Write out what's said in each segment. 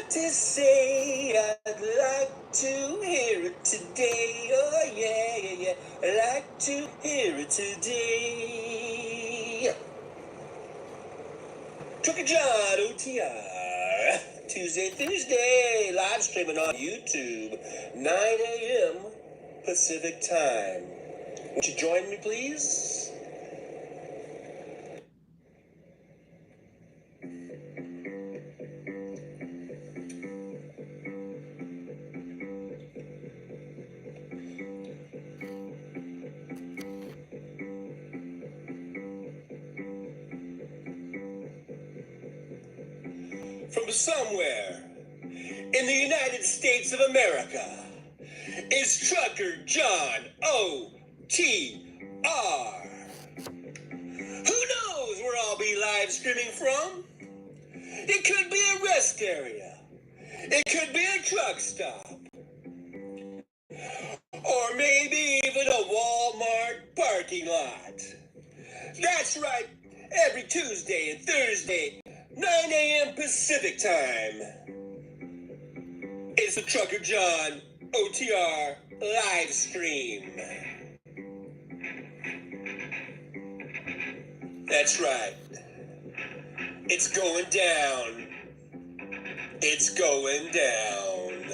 to say. I'd like to hear it today. Oh, yeah, yeah, yeah. I'd like to hear it today. Trucker John, OTR. Tuesday, Thursday, live streaming on YouTube, 9 a.m. Pacific time. Won't you join me, please? From somewhere in the United States of America is Trucker John OTR. Who knows where I'll be live streaming from? It could be a rest area. It could be a truck stop. Or maybe even a Walmart parking lot. That's right, every Tuesday and Thursday, 9 a.m. Pacific time. It's the Trucker John OTR live stream. That's right. It's going down. It's going down.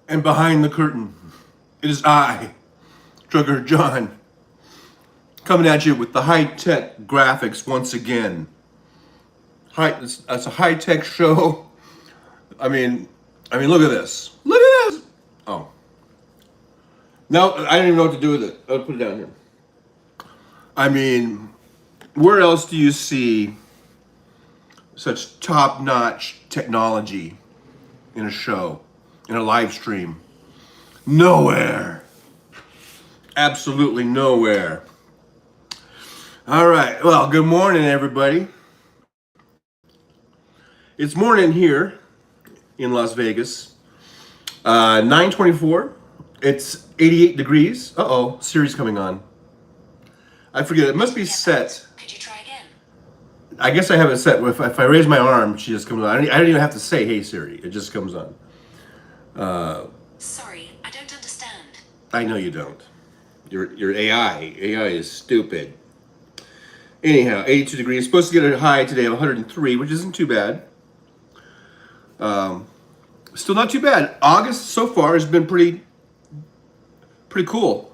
And behind the curtain, it is I, Trucker John, coming at you with the high-tech graphics once again. That's a high-tech show. I mean, look at this. Look at this. Oh, no, I don't even know what to do with it. I'll put it down here. I mean, where else do you see such top-notch technology in a show, in a live stream? Nowhere. Absolutely nowhere. All right. Well, good morning, everybody. It's morning here in Las Vegas. 9:24. It's 88 degrees. Uh-oh, Siri's coming on. I forget. It must be set. Could you try again? I guess I have it set. If I raise my arm, she just comes on. I don't even have to say, "Hey Siri." It just comes on. Sorry, I don't understand. I know you don't. Your AI. AI is stupid. Anyhow, 82 degrees. Supposed to get a high today of 103, which isn't too bad. Still not too bad. August so far has been pretty cool.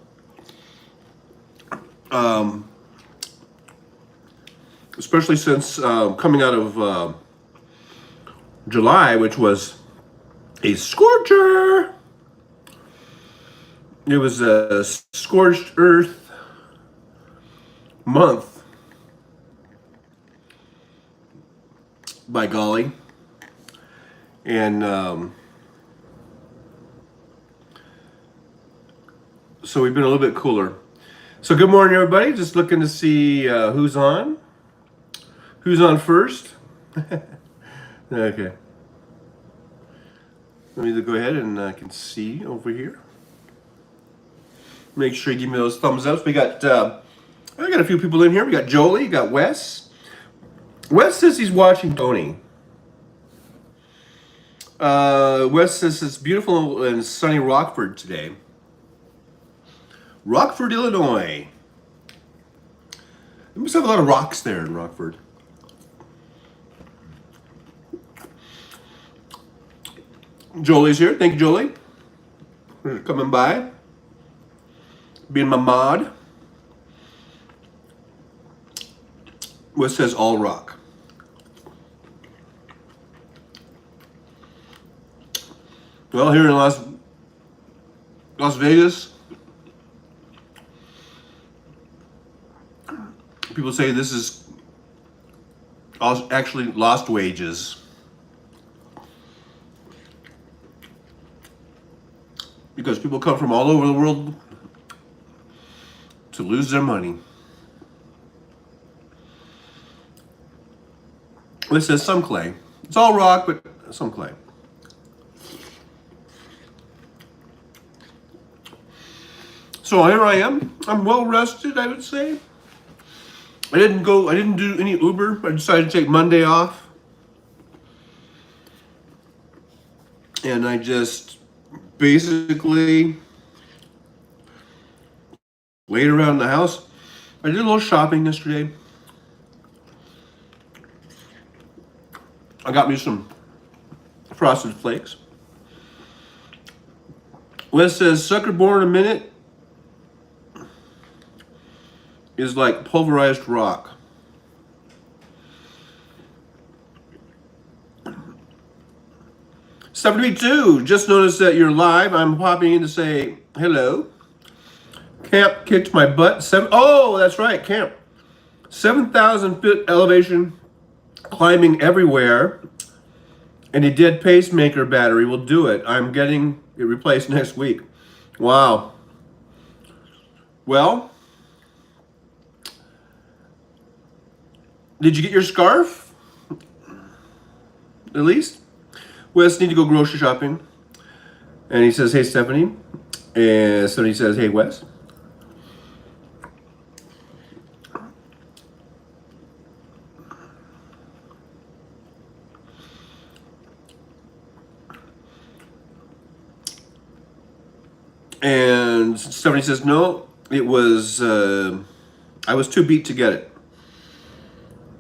Especially since coming out of July, which was a scorcher. It was a scorched earth month, by golly. And so we've been a little bit cooler. So good morning, everybody. Just looking to see who's on. Who's on first? Okay. Let me go ahead and I can see over here. Make sure you give me those thumbs ups. We got I got a few people in here. We got Jolie, got Wes. Wes says he's watching Tony. Wes says it's beautiful and sunny Rockford today. Rockford, Illinois. They must have a lot of rocks there in Rockford. Jolie's here. Thank you, Jolie, for coming by, being my mod. Wes says all rock. Well, here in Las Vegas, people say this is actually lost wages. Because people come from all over the world to lose their money. This says some clay. It's all rock, but some clay. So here I am. I'm well rested, I would say. I didn't do any Uber. I decided to take Monday off. And I just basically laid around the house. I did a little shopping yesterday. I got me some Frosted Flakes. Wes says, sucker born a minute is like pulverized rock. $72, just noticed that you're live. I'm popping in to say hello. Camp kicked my butt. Oh, that's right, Camp. 7,000 foot elevation, climbing everywhere, and a dead pacemaker battery will do it. I'm getting it replaced next week. Wow. Well, did you get your scarf? At least? Wes need to go grocery shopping. And he says, hey, Stephanie. And Stephanie says, hey, Wes. And Stephanie says, no, it was, I was too beat to get it.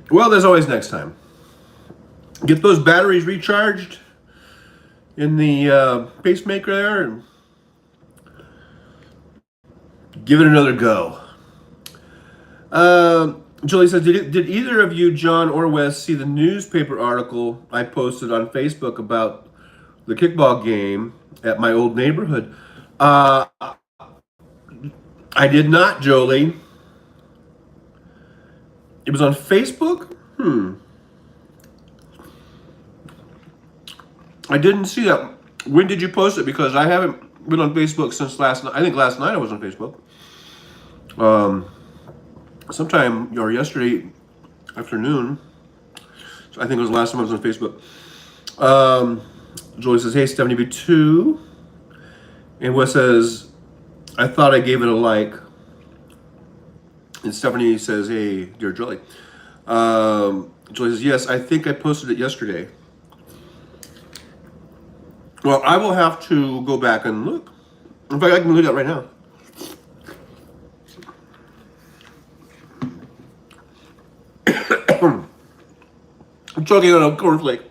Well, there's always next time. Get those batteries recharged. in the pacemaker there and give it another go. Julie says, did either of you, John or Wes, see the newspaper article I posted on Facebook about the kickball game at my old neighborhood? I did not, Jolie. It was on Facebook? I didn't see that. When did you post it? Because I haven't been on Facebook since last night. I think last night I was on Facebook. Sometime or yesterday afternoon. So I think it was the last time I was on Facebook. Jolie says, hey, Stephanie B2. And Wes says, I thought I gave it a like. And Stephanie says, hey, dear Jolie. Jolie says, yes, I think I posted it yesterday. Well, I will have to go back and look. In fact, I can do that right now. I'm choking on a cornflake.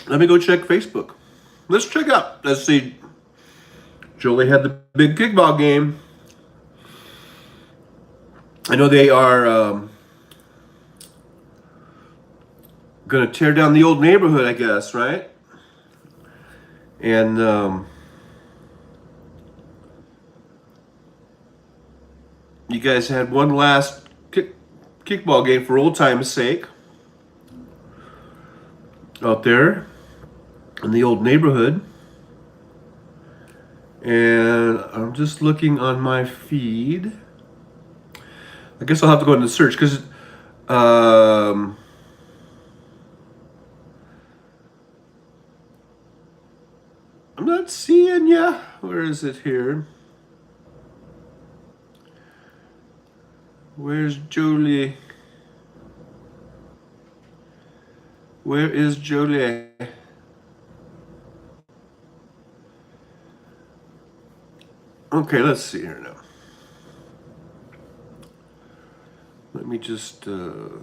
Let me go check Facebook. Let's check out. Let's see. Jolie had the big kickball game. I know they are going to tear down the old neighborhood, I guess, right? And you guys had one last kickball game for old time's sake out there in the old neighborhood. And I'm just looking on my feed. I guess I'll have to go into search because I'm not seeing ya. Where is it here? Where's Jolie? Where is Jolie? Okay, let's see here now. Let me just I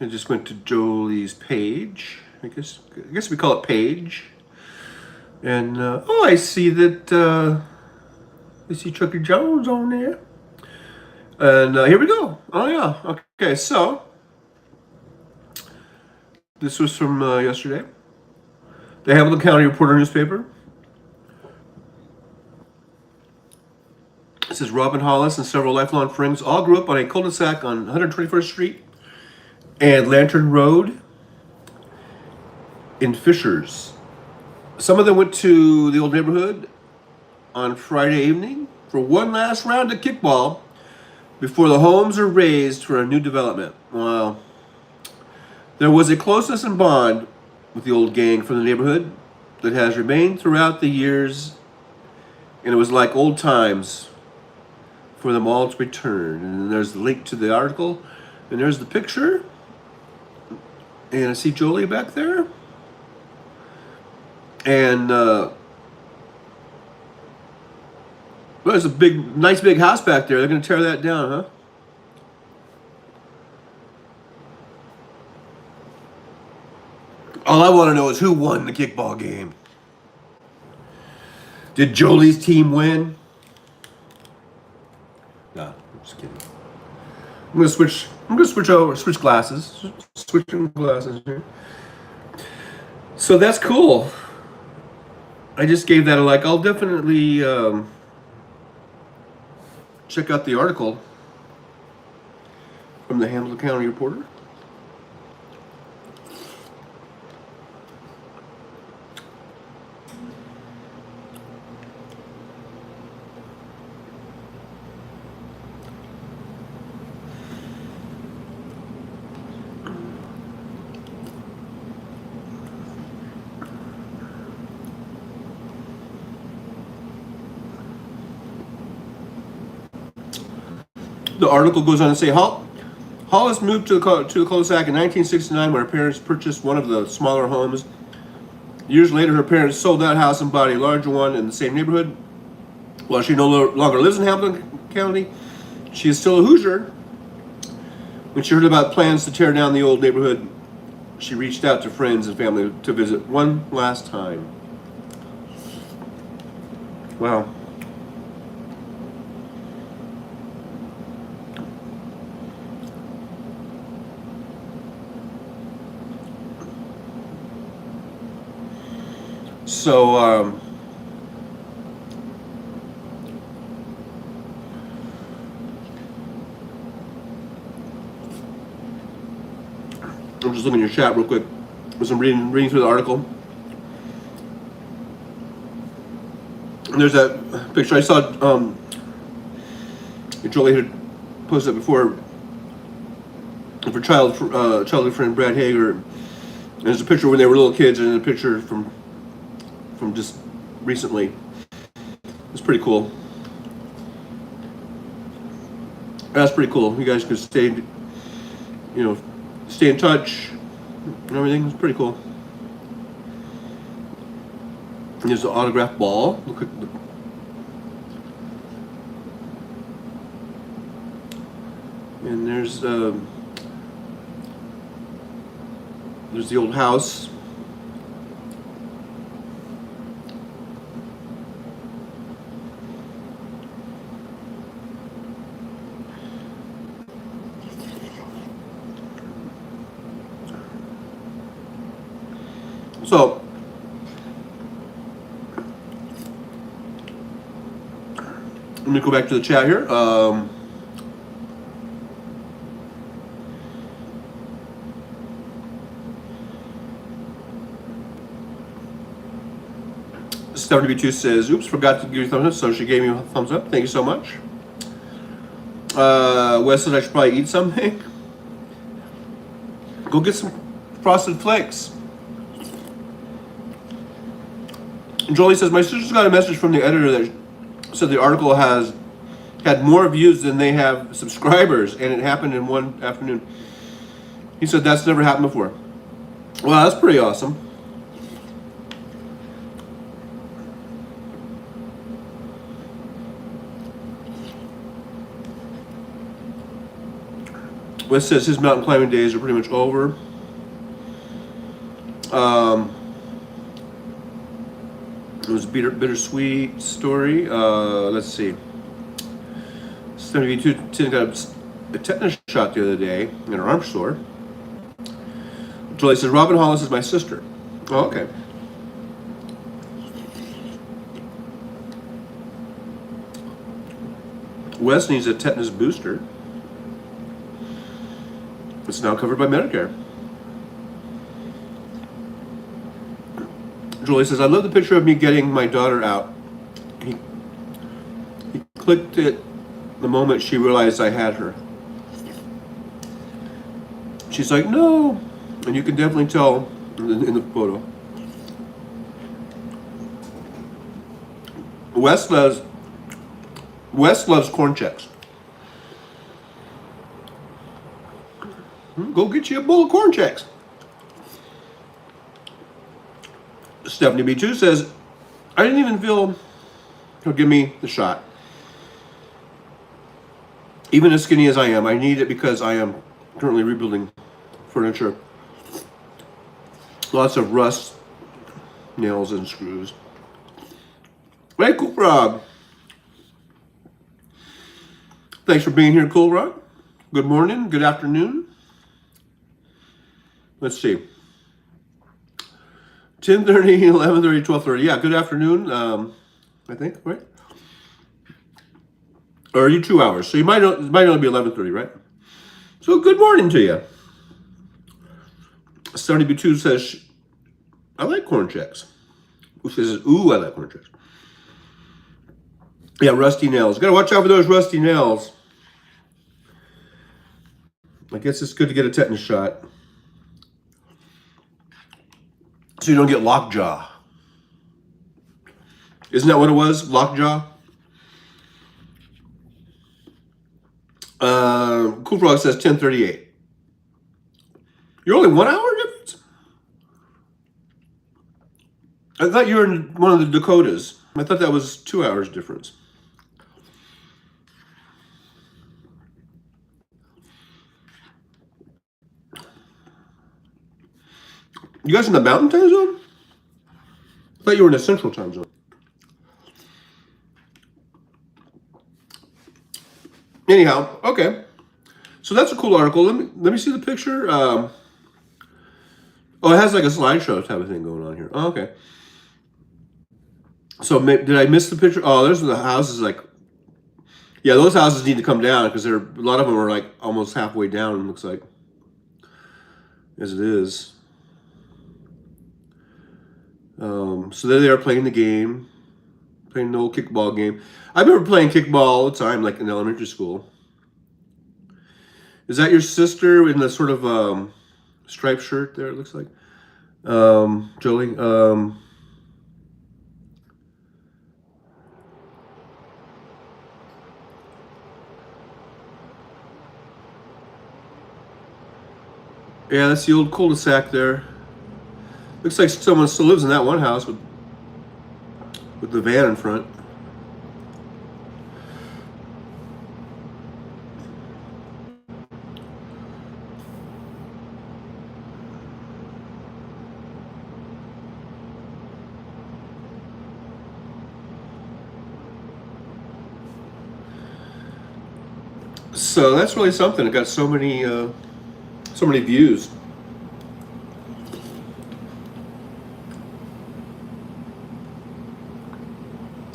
just went to Jolie's page. I guess we call it page. And oh, I see that I see Trucker Jones on there. And here we go. Oh yeah. Okay, so this was from yesterday. The Hamilton County Reporter newspaper. It says Robin Hollis and several lifelong friends all grew up on a cul-de-sac on 121st Street and Lantern Road in Fishers. Some of them went to the old neighborhood on Friday evening for one last round of kickball before the homes are raised for a new development. Wow. There was a closeness and bond with the old gang from the neighborhood that has remained throughout the years, and it was like old times for them all to return. And there's the link to the article, and there's the picture. And I see Jolie back there. And well, there's a nice big house back there. They're going to tear that down, huh? All I want to know is who won the kickball game. Did Jolie's team win? No, I'm just kidding. I'm gonna switch glasses. Switching glasses here. So that's cool. I just gave that a like. I'll definitely check out the article from the Hamilton County Reporter. The article goes on to say, Hollis moved to the cul-de-sac in 1969 when her parents purchased one of the smaller homes. Years later, her parents sold that house and bought a larger one in the same neighborhood. While she no longer lives in Hamilton County, she is still a Hoosier. When she heard about plans to tear down the old neighborhood, she reached out to friends and family to visit one last time. Wow. So, I'm just looking at your chat real quick. As I'm reading through the article. And there's that picture I saw. Jolie had posted it before. For childhood friend Brad Hager. And there's a picture when they were little kids, and a picture from just recently. It's pretty cool. That's pretty cool. You guys could stay in touch and everything. It's pretty cool. And there's the autograph ball. Look at and there's the old house. So, let me go back to the chat here. Stephanie B2 says, oops, forgot to give you a thumbs up, so she gave me a thumbs up. Thank you so much. Wes says I should probably eat something. Go get some Frosted Flakes. Jolie says, my sister's got a message from the editor that said the article has had more views than they have subscribers, and it happened in one afternoon. He said that's never happened before. Well, that's pretty awesome. Wes says his mountain climbing days are pretty much over. It was a bittersweet story. Let's see. 72 got a tetanus shot the other day in her arm store. Julie says, Robin Hollis is my sister. Oh, okay. Wes needs a tetanus booster. It's now covered by Medicare. Julie says, I love the picture of me getting my daughter out. He clicked it the moment she realized I had her. She's like, no. And you can definitely tell in the photo. Wes loves corn checks. Go get you a bowl of corn checks. Stephanie B2 says, I didn't even feel he'll give me the shot. Even as skinny as I am, I need it because I am currently rebuilding furniture. Lots of rust, nails, and screws. Hey, Cool Frog. Thanks for being here, Cool Frog. Good morning, good afternoon. Let's see. 10:30, 11:30, 12:30. Yeah, good afternoon, I think, right? Or are you 2 hours? So it might only be 11:30, right? So good morning to you. 70B2 says, I like corn checks. Who says, ooh, I like corn checks. Yeah, rusty nails. Gotta watch out for those rusty nails. I guess it's good to get a tetanus shot, so you don't get lockjaw. Isn't that what it was? Lockjaw? Cool Frog says 10:38. You're only 1 hour difference? I thought you were in one of the Dakotas. I thought that was 2 hours difference. You guys in the Mountain Time Zone? I thought you were in the Central Time Zone. Anyhow, okay. So that's a cool article. Let me see the picture. Oh, it has like a slideshow type of thing going on here. Oh, okay. So did I miss the picture? Oh, there's the houses. Like, yeah, those houses need to come down because a lot of them are like almost halfway down. It looks like, as it is. So there they are playing the game, playing the old kickball game. I remember playing kickball all the time, like in elementary school. Is that your sister in the sort of striped shirt there? It looks like Jolie. Yeah, that's the old cul-de-sac there. Looks like someone still lives in that one house with the van in front. So that's really something. It got so many views.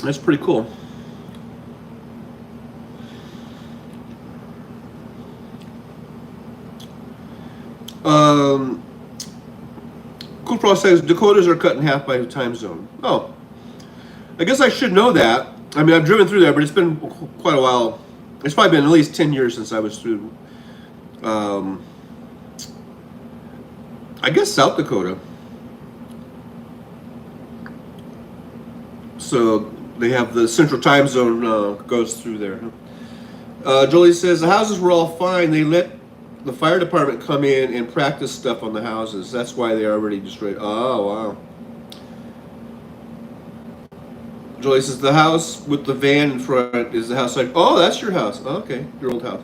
That's pretty cool. Cool Pro says Dakotas are cut in half by the time zone. Oh, I guess I should know that. I mean, I've driven through there, but it's been quite a while. It's probably been at least 10 years since I was through. I guess South Dakota. So they have the Central Time Zone goes through there. Jolie says the houses were all fine. They let the fire department come in and practice stuff on the houses. That's why they're already destroyed. Oh, wow. Jolie says the house with the van in front is the house. Like, oh, that's your house. Oh, okay, your old house.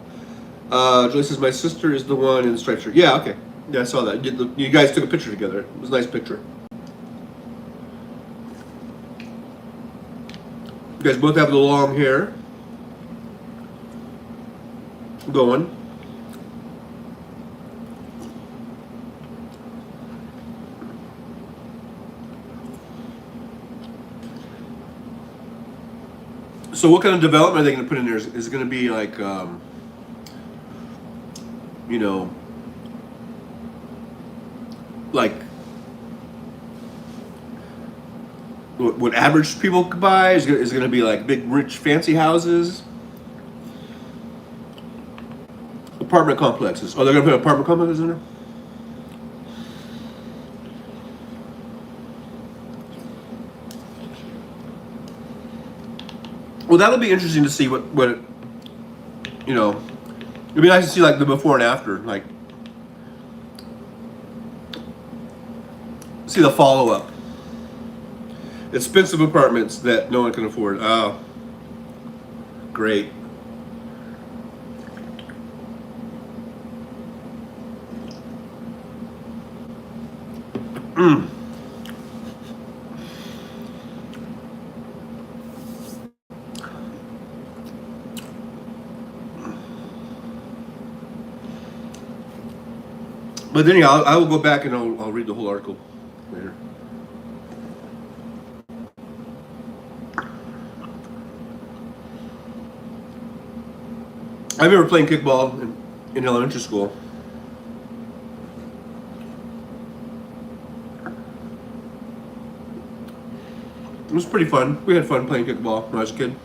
Jolie says my sister is the one in the striped shirt. Yeah, okay. Yeah, I saw that. You guys took a picture together. It was a nice picture. You guys both have the long hair going. So what kind of development are they going to put in there? Is it going to be like, you know, like what average people could buy? Is it going to be like big, rich, fancy houses? Apartment complexes. Oh, they're going to put apartment complexes in there? Well, that'll be interesting to see what you know. It'd be nice to see like the before and after, like see the follow up. Expensive apartments that no one can afford. Oh, great. But then yeah, I will go back and I'll read the whole article later. I remember playing kickball in elementary school. It was pretty fun. We had fun playing kickball when I was a kid.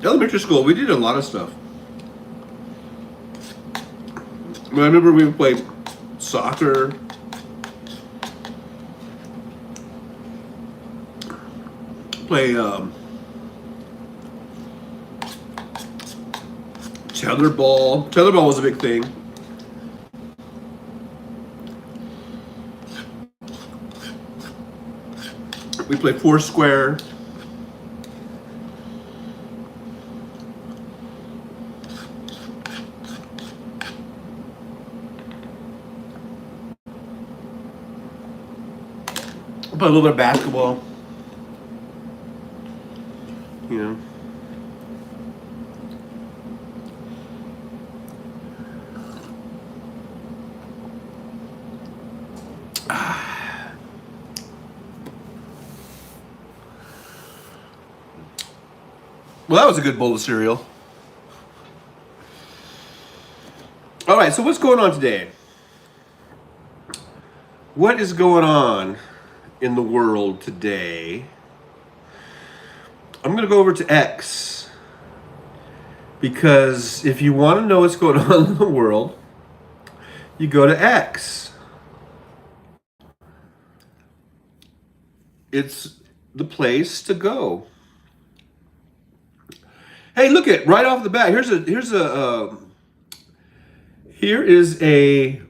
Elementary school, we did a lot of stuff. I remember we would play soccer, play tetherball. Tetherball was a big thing. We played Foursquare. Play a little bit of basketball. You know. Well, that was a good bowl of cereal. All right, so what's going on today? What is going on in the world today? I'm going to go over to X because if you want to know what's going on in the world, you go to X. It's the place to go. Hey, look at right off the bat. Here is a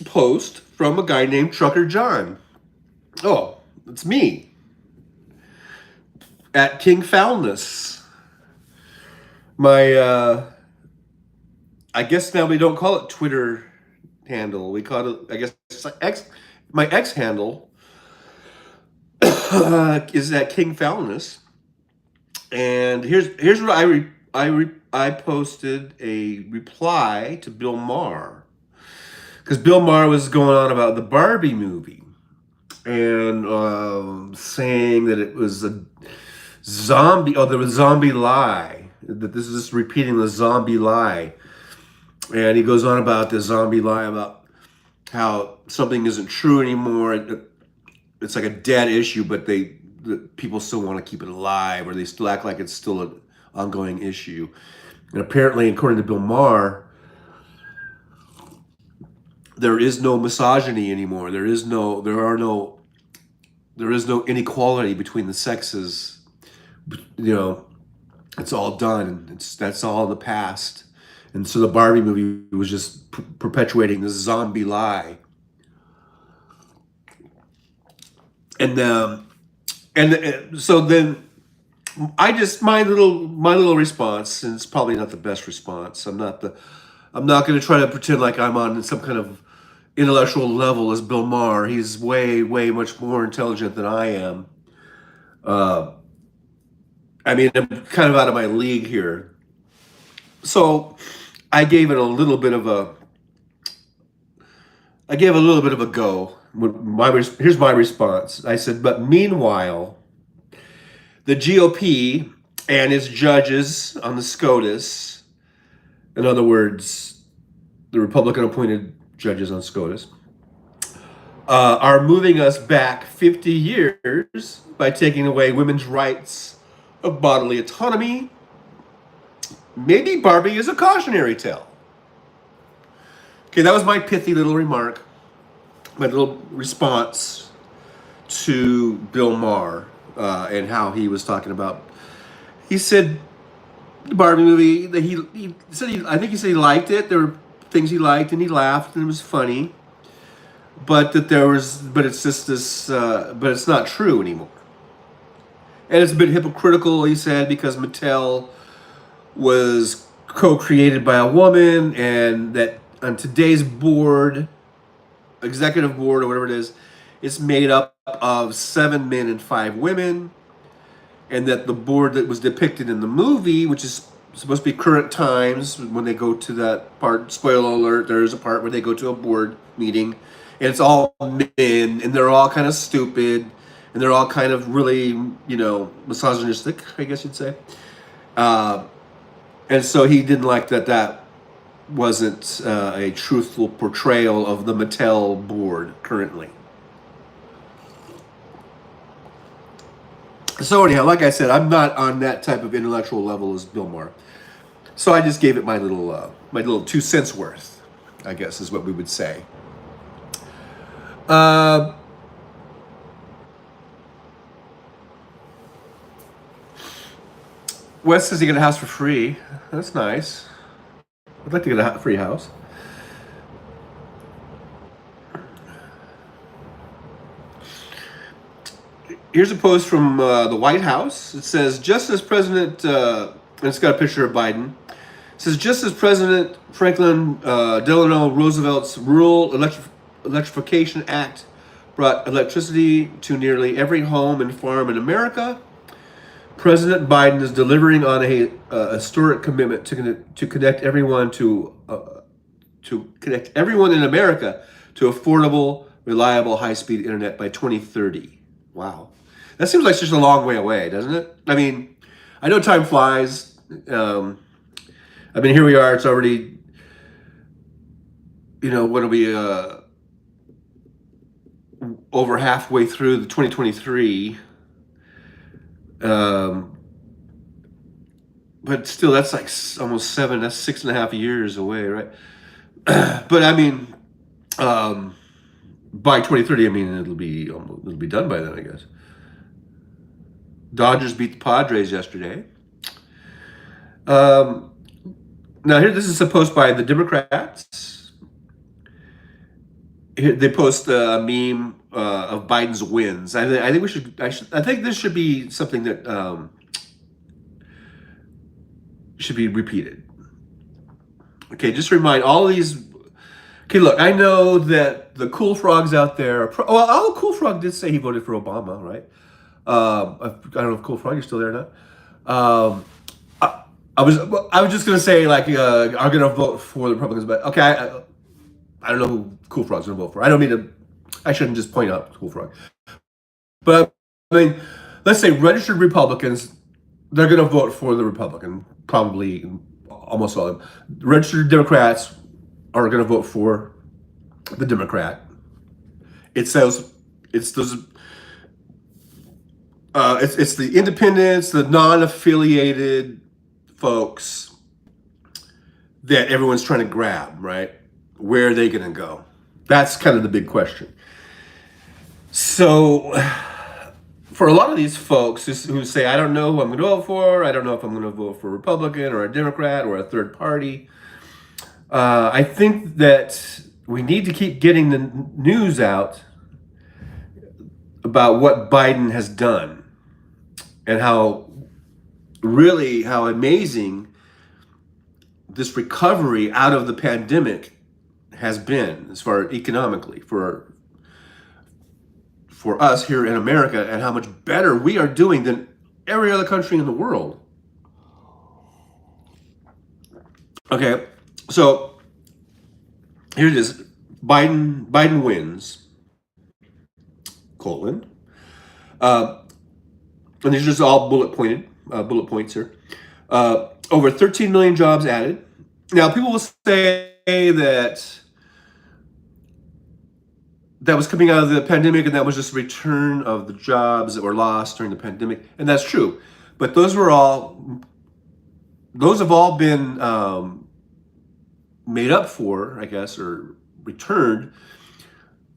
post from a guy named Trucker John. Oh, it's me at King Foulness. My, I guess now we don't call it Twitter handle. We call it, I guess, X. My X handle is at King Foulness, and here's what I posted a reply to Bill Maher, because Bill Maher was going on about the Barbie movie and saying that it was a zombie. Oh, there was zombie lie. That this is just repeating the zombie lie, and he goes on about the zombie lie about how something isn't true anymore. It's like a dead issue, but the people still want to keep it alive, or they still act like it's still an ongoing issue. And apparently, according to Bill Maher, there is no misogyny anymore. There is no inequality between the sexes. You know, it's all done. That's all in the past. And so the Barbie movie was just perpetuating this zombie lie. And so then I just my little response, and it's probably not the best response. I'm not going to try to pretend like I'm on some kind of intellectual level as Bill Maher. He's way much more intelligent than I am. I mean, I'm kind of out of my league here. So I gave it a little bit of a go. Here's my response. I said, but meanwhile, the GOP and its judges on the SCOTUS, in other words, the Republican-appointed judges on SCOTUS, are moving us back 50 years by taking away women's rights of bodily autonomy. Maybe Barbie is a cautionary tale. Okay, that was my pithy little remark, my little response to Bill Maher and how he was talking about. He said the Barbie movie, that he said I think he said he liked it. There were things he liked, and he laughed, and it was funny. But it's just this, but it's not true anymore. And it's a bit hypocritical, he said, because Mattel was co-created by a woman, and that on today's board, executive board or whatever it is, it's made up of 7 men and 5 women, and that the board that was depicted in the movie, which is supposed to be current times, when they go to that part, spoiler alert, there's a part where they go to a board meeting, and it's all men, and they're all kind of stupid, and they're all kind of really, you know, misogynistic, I guess you'd say. And so he didn't like that wasn't a truthful portrayal of the Mattel board currently. So anyhow, like I said, I'm not on that type of intellectual level as Bill Maher. So I just gave it my little 2 cents worth, I guess is what we would say. Wes says he got a house for free. That's nice. I'd like to get a free house. Here's a post from the White House. It says, just as President, and it's got a picture of Biden. It says, just as President Franklin Delano Roosevelt's Rural Electrification Act brought electricity to nearly every home and farm in America. President Biden is delivering on a historic commitment to connect everyone to connect everyone in America to affordable, reliable, high-speed internet by 2030. Wow, that seems like just a long way away, doesn't it? I mean, I know time flies. I mean, here we are. It's already, what are we? Over halfway through the 2023. But still, that's like almost that's 6.5 years away, right? But I mean, by 2030, I mean it'll be done by then, I guess. Dodgers beat the Padres yesterday. Now here, this is a post by the Democrats. Here, they post a meme of Biden's wins. I think this should be something that should be repeated. Okay, just remind all these. Okay, look, I know that the cool frogs out there. Well, Cool Frog did say he voted for Obama, right? I don't know if Cool Frog, you're still there or not. I was just gonna say like I'm gonna vote for the Republicans, but okay, I don't know who Cool Frog's gonna vote for. I shouldn't just point out Cool Frog. But I mean, let's say registered Republicans, they're gonna vote for the Republican, probably almost all of them. Registered Democrats are gonna vote for the Democrat. It's the independents, the non-affiliated folks that everyone's trying to grab, right? Where are they going to go? That's kind of the big question. So for a lot of these folks who say, I don't know who I'm going to vote for, I don't know if I'm going to vote for a Republican or a Democrat or a third party, I think that we need to keep getting the news out about what Biden has done and how amazing this recovery out of the pandemic has been as far as economically for us here in America, and how much better we are doing than every other country in the world. Okay, so here it is. Biden wins, colon. And these are just all bullet points here. Over 13 million jobs added. Now, people will say that was coming out of the pandemic, and that was just a return of the jobs that were lost during the pandemic, and that's true. But those have all been made up for, I guess, or returned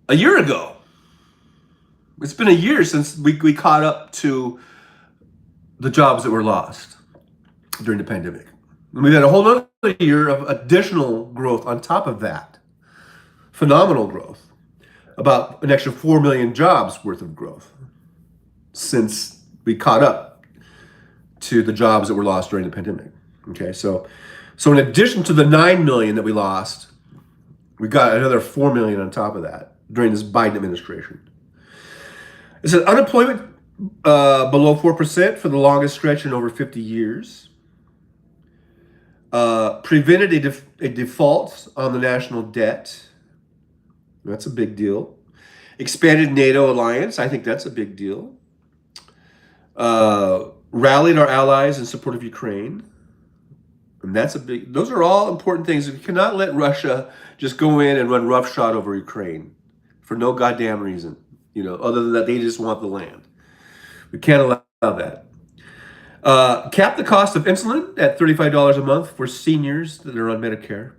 a year ago. It's been a year since we caught up to the jobs that were lost during the pandemic. And we've had a whole other year of additional growth on top of that. Phenomenal growth. About an extra 4 million jobs worth of growth since we caught up to the jobs that were lost during the pandemic. Okay, so in addition to the 9 million that we lost, we got another 4 million on top of that during this Biden administration. It said unemployment below 4% for the longest stretch in over 50 years. Prevented a default on the national debt. That's a big deal. Expanded NATO alliance. I think that's a big deal. Rallied our allies in support of Ukraine. And those are all important things. We cannot let Russia just go in and run roughshod over Ukraine for no goddamn reason, other than that they just want the land. We can't allow that. Cap the cost of insulin at $35 a month for seniors that are on Medicare.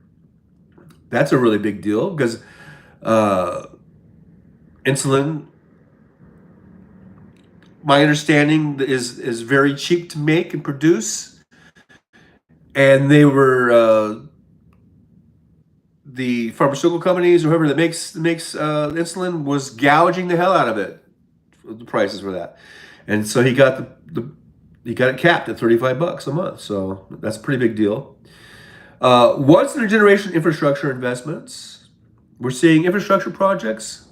That's a really big deal because insulin, my understanding, is very cheap to make and produce. And they were the pharmaceutical companies, or whoever that makes insulin, was gouging the hell out of it, the prices for that. And so he got it capped at $35 a month. So that's a pretty big deal. Once in a generation infrastructure investments. We're seeing infrastructure projects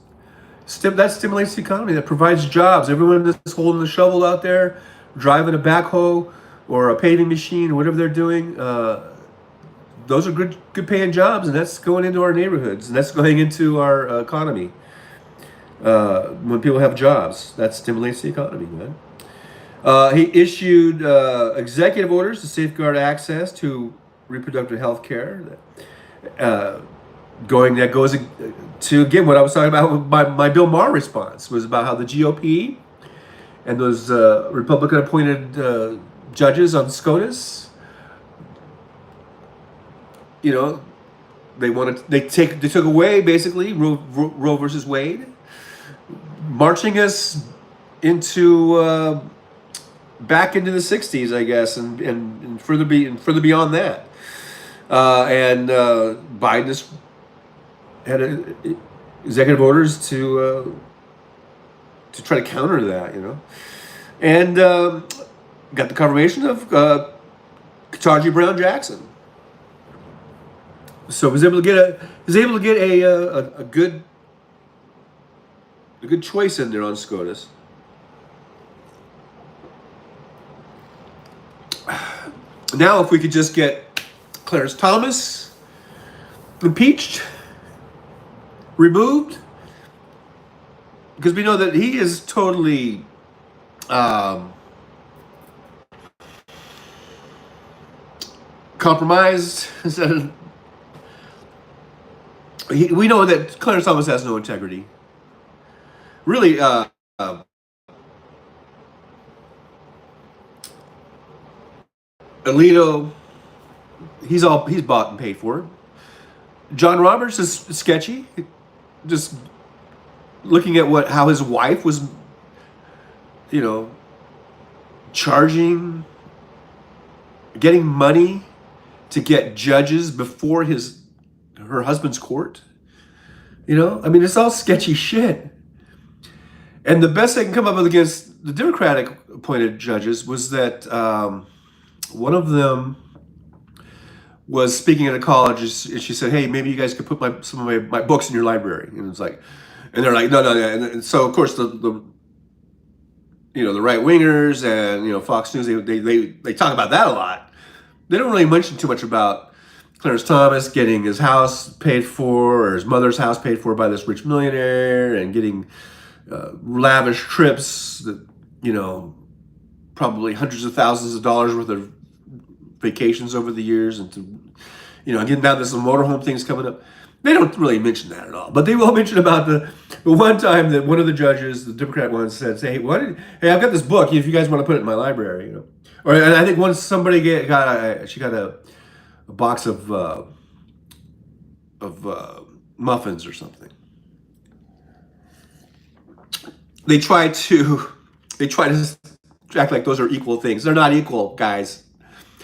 That stimulates the economy. That provides jobs. Everyone that's holding the shovel out there, driving a backhoe or a paving machine or whatever they're doing, those are good paying jobs, and that's going into our neighborhoods, and that's going into our economy. When people have jobs, that stimulates the economy, man. He issued executive orders to safeguard access to reproductive health care. That goes to, again, what I was talking about with my Bill Maher response was about how the GOP and those Republican appointed judges on SCOTUS, you know, they took away basically Roe versus Wade, marching us into back into the 60s, I guess, and further beyond that. And Biden has had executive orders to try to counter that, you know, and got the confirmation of Ketanji Brown Jackson. So was able to get a good choice in there on SCOTUS. Now, if we could just get Clarence Thomas impeached, removed, because we know that he is totally compromised. We know that Clarence Thomas has no integrity. Really, Alito, he's bought and paid for. John Roberts is sketchy. Just looking at how his wife was, you know, getting money to get judges before her husband's court. You know, I mean, it's all sketchy shit. And the best they can come up with against the Democratic appointed judges was that one of them was speaking at a college, and she said, "Hey, maybe you guys could put some of my books in your library." And it's like, and they're like, "No." And so of course the right wingers and Fox News, they talk about that a lot. They don't really mention too much about Clarence Thomas getting his house paid for, or his mother's house paid for by this rich millionaire, and getting lavish trips that, probably hundreds of thousands of dollars worth of vacations over the years, and to, again, now there's some motorhome things coming up. They don't really mention that at all, but they will mention about the one time that one of the judges, the Democrat one, said, "Hey, I've got this book. If you guys want to put it in my library, Or and I think once somebody got a box of muffins or something. They try to act like those are equal things. They're not equal, guys.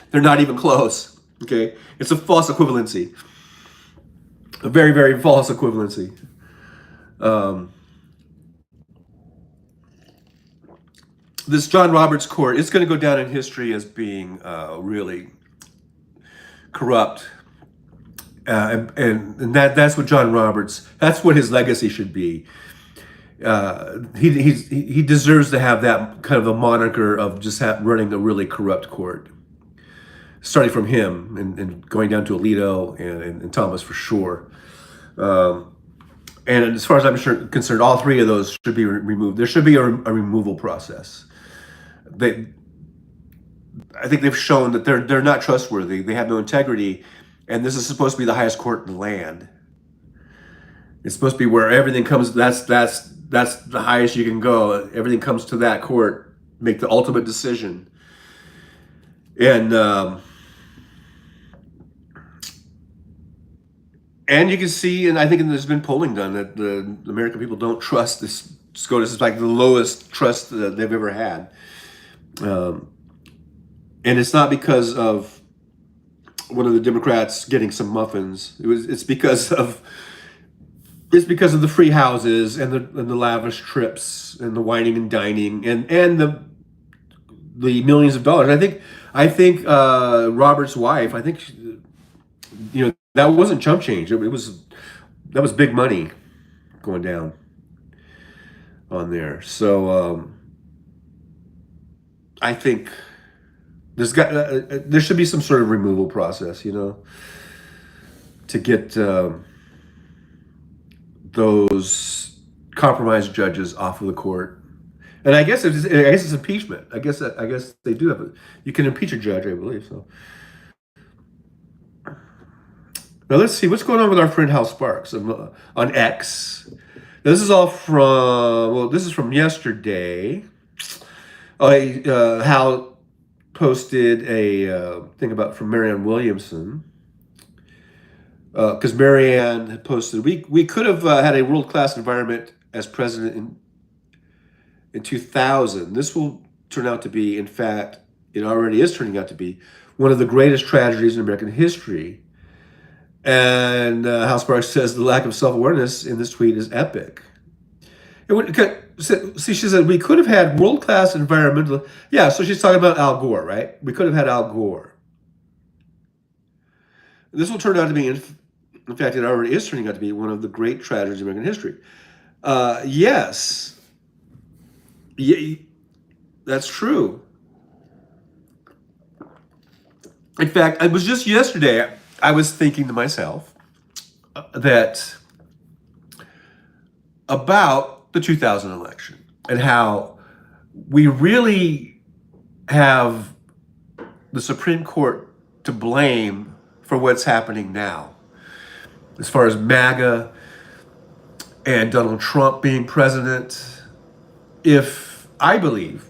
They're not even close. Okay, it's a false equivalency. A very, very false equivalency. This John Roberts court, it's going to go down in history as being really corrupt. And that's what John Roberts, that's what his legacy should be. He deserves to have that kind of a moniker of just running a really corrupt court. Starting from him and going down to Alito and Thomas for sure. And as far as I'm concerned, all three of those should be removed. There should be a removal process. I think they've shown that they're not trustworthy. They have no integrity, and this is supposed to be the highest court in the land. It's supposed to be where everything comes. That's the highest you can go. Everything comes to that court, make the ultimate decision. And you can see, and I think there's been polling done that the American people don't trust this SCOTUS. Is like the lowest trust that they've ever had. And it's not because of one of the Democrats getting some muffins. It's because of the free houses and the lavish trips and the wining and dining and the millions of dollars. I think Robert's wife, that wasn't chump change. That was big money going down. on there. So I think there should be some sort of removal process, to get those compromised judges off of the court. And I guess it's impeachment. I guess they do have you can impeach a judge, I believe so. Now let's see what's going on with our friend Hal Sparks on X. Now, this is all from yesterday. Hal posted a thing from Marianne Williamson. Because Marianne had posted, we could have had a world-class environment as president in 2000. This will turn out to be, in fact, it already is turning out to be, one of the greatest tragedies in American history. And Hal Sparks says the lack of self-awareness in this tweet is epic. She said, we could have had world-class environmental... Yeah, so she's talking about Al Gore, right? We could have had Al Gore. This will turn out to be, in fact, it already is turning out to be one of the great tragedies in American history. Yes. Yeah, that's true. In fact, it was just yesterday, I was thinking to myself that about the 2000 election and how we really have the Supreme Court to blame for what's happening now, as far as MAGA and Donald Trump being president. I believe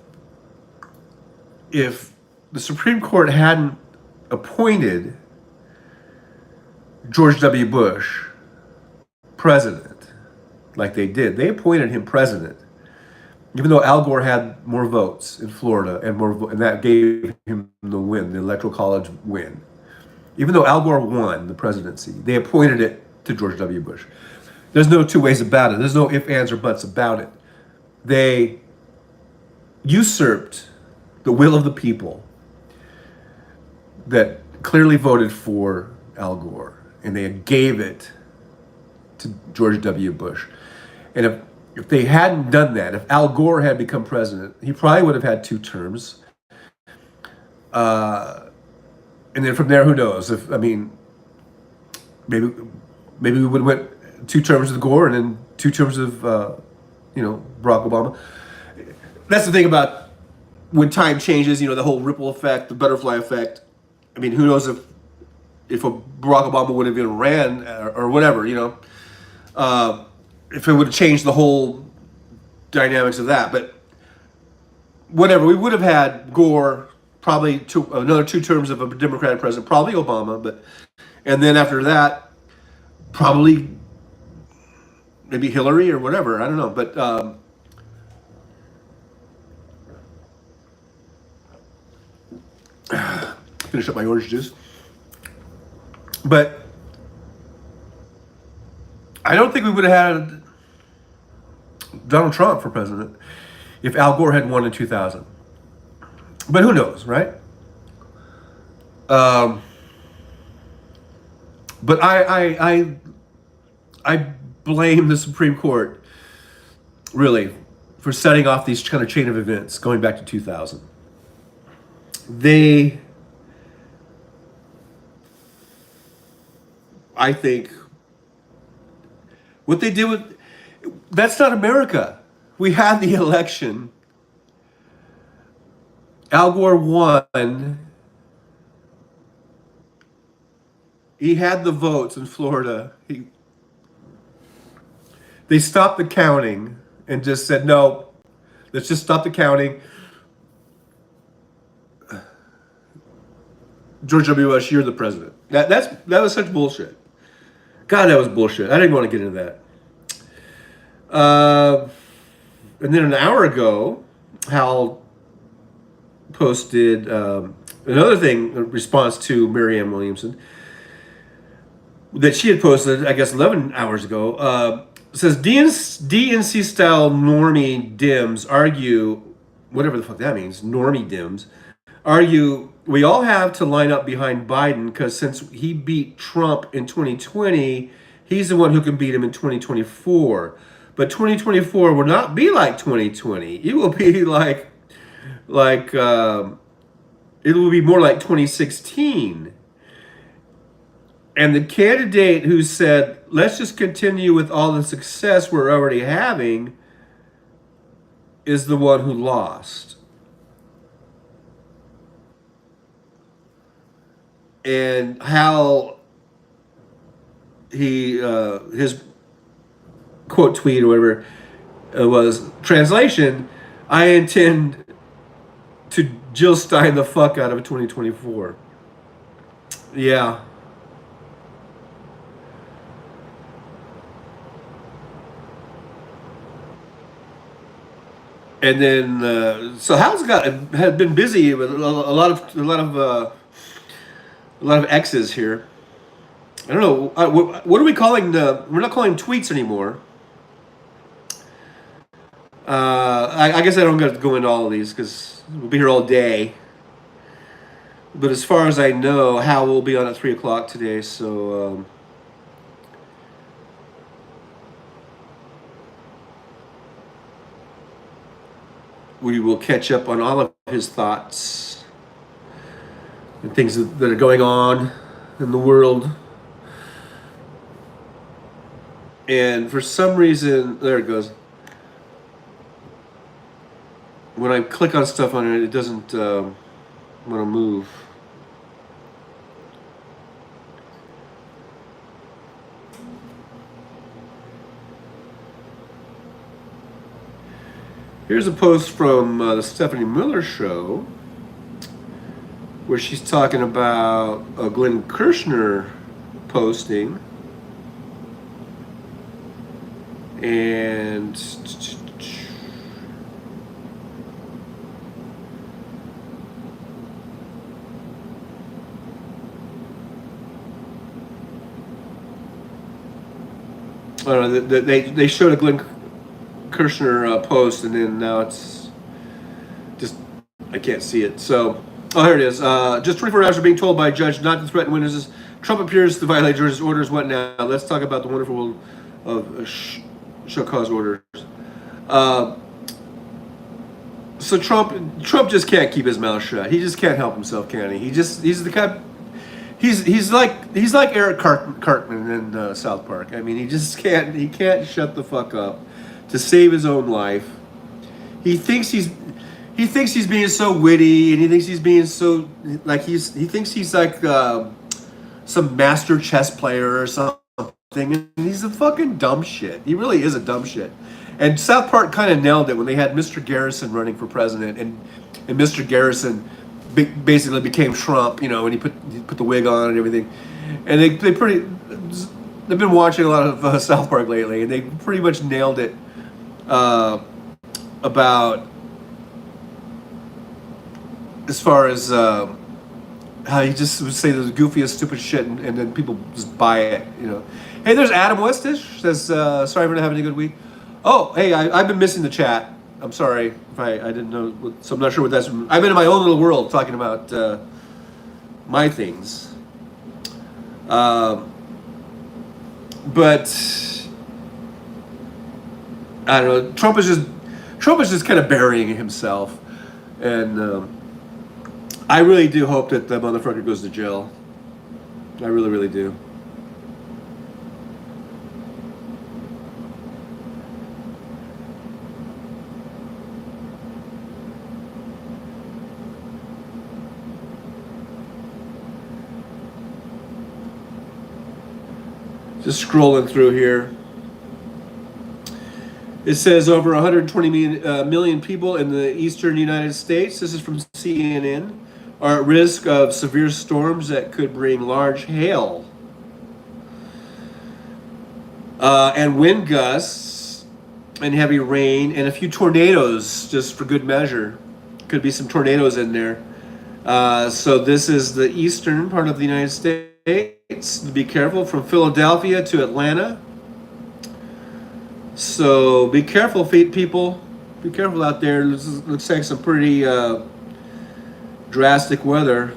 if the Supreme Court hadn't appointed George W. Bush president like they did, they appointed him president, even though Al Gore had more votes in Florida and that gave him the win, the Electoral College win. Even though Al Gore won the presidency, they appointed it to George W. Bush. There's no two ways about it. There's no ifs, ands, or buts about it. They usurped the will of the people that clearly voted for Al Gore, and they gave it to George W. Bush. And if they hadn't done that, if Al Gore had become president, he probably would have had 2 terms. And then from there, who knows? Maybe we would have went 2 terms with Gore and then 2 terms of Barack Obama. That's the thing about when time changes, the whole ripple effect, the butterfly effect. Who knows if Barack Obama would have even ran or whatever, if it would have changed the whole dynamics of that. But whatever, we would have had Gore, probably another 2 terms of a Democratic president, probably Obama, and then after that, probably maybe Hillary or whatever. I don't know, but finish up my orange juice. But I don't think we would have had Donald Trump for president if Al Gore had won in 2000. But who knows, right? But I blame the Supreme Court, really, for setting off these kind of chain of events going back to 2000. I think what they did that's not America. We had the election. Al Gore won. He had the votes in Florida. They stopped the counting and just said, no, let's just stop the counting. George W. Bush, you're the president. That was such bullshit. God, that was bullshit. I didn't want to get into that. And then an hour ago, Hal posted another thing in response to Marianne Williamson that she had posted, I guess, 11 hours ago. Says DNC style normie Dems argue, whatever the fuck that means, normie Dems argue we all have to line up behind Biden because since he beat Trump in 2020, he's the one who can beat him in 2024. But 2024 will not be like 2020. It will be like it will be more like 2016. And the candidate who said, let's just continue with all the success we're already having, is the one who lost. And how he, his quote tweet or whatever was, translation, I intend to Jill Stein the fuck out of 2024. Yeah. And then, so Hal's had been busy with a lot of X's here. I don't know what are we calling the? We're not calling tweets anymore. I guess I don't got to go into all of these because we'll be here all day. But as far as I know, Hal will be on at 3:00 today, so. We will catch up on all of his thoughts and things that are going on in the world. And for some reason, there it goes. When I click on stuff on it, it doesn't want to move. Here's a post from the Stephanie Miller Show where she's talking about a Glenn Kirshner posting. And I don't know, they showed a Glenn Kirshner post, and then now it's just, I can't see it. So, oh, here it is. Just 24 hours after being told by a judge not to threaten witnesses, Trump appears to violate judge's orders. What now? Let's talk about the wonderful world of show cause orders. So Trump just can't keep his mouth shut. He just can't help himself, can he? He's the kind. He's like Eric Cartman in South Park. I mean, he just can't. He can't shut the fuck up to save his own life. He thinks he's being so witty, and he thinks he's being so like he thinks he's like some master chess player or something. And he's a fucking dumb shit. He really is a dumb shit. And South Park kind of nailed it when they had Mr. Garrison running for president, and Mr. Garrison basically became Trump, you know, and he put the wig on and everything. And they've been watching a lot of South Park lately, and they pretty much nailed it about as far as how he just would say the goofiest, stupid shit, and then people just buy it, you know. Hey, there's Adam Westish says, sorry for not having a good week. Oh, hey, I've been missing the chat. I'm sorry if I didn't know, so I'm not sure what that's. I've been in my own little world talking about my things. But I don't know. Trump is just kind of burying himself, and I really do hope that the motherfucker goes to jail. I really, really do. Just scrolling through here. It says over 120 million people in the eastern United States, this is from CNN, are at risk of severe storms that could bring large hail and wind gusts and heavy rain and a few tornadoes, just for good measure. Could be some tornadoes in there. So this is the eastern part of the United States. Be careful, from Philadelphia to Atlanta. So be careful, people. Be careful out there. Looks like some pretty drastic weather.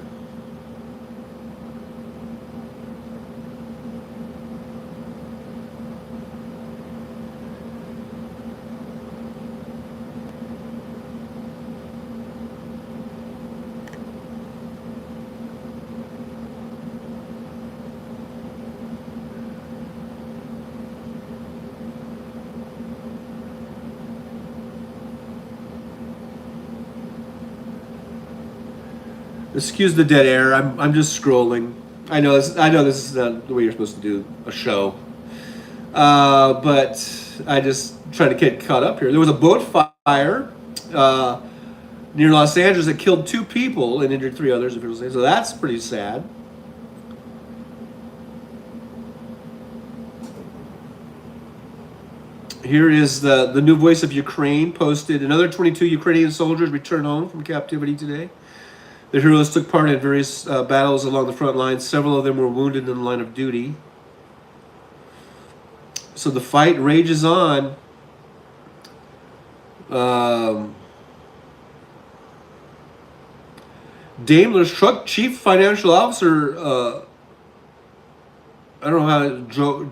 Excuse the dead air. I'm just scrolling. I know this is not the way you're supposed to do a show. But I just trying to get caught up here. There was a boat fire near Los Angeles that killed 2 people and injured 3 others. So that's pretty sad. Here is the new voice of Ukraine posted. Another 22 Ukrainian soldiers returned home from captivity today. The heroes took part in various battles along the front lines. Several of them were wounded in the line of duty. So the fight rages on. Daimler's truck chief financial officer, I don't know how,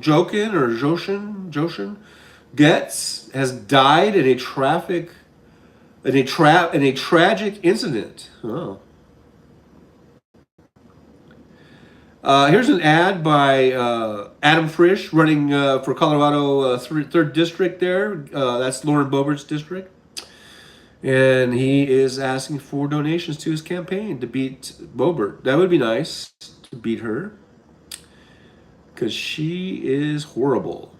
Jokin or Joshin Getz has died in a tragic incident. Oh. Here's an ad by Adam Frisch running for Colorado 3rd District there. That's Lauren Boebert's district. And he is asking for donations to his campaign to beat Boebert. That would be nice to beat her, because she is horrible.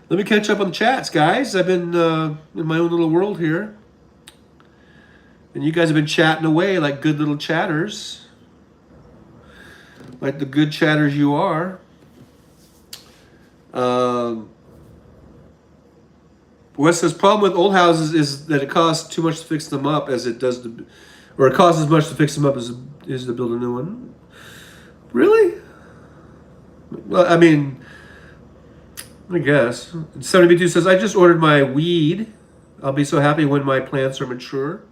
Let me catch up on the chats, guys. I've been in my own little world here. And you guys have been chatting away like good little chatters. Like the good chatters you are. Wes says, problem with old houses is that it costs too much to fix them up as it does to, or it costs as much to fix them up as it is to build a new one. Really? Well, I mean, I guess. 70B2 says, I just ordered my weed. I'll be so happy when my plants are mature,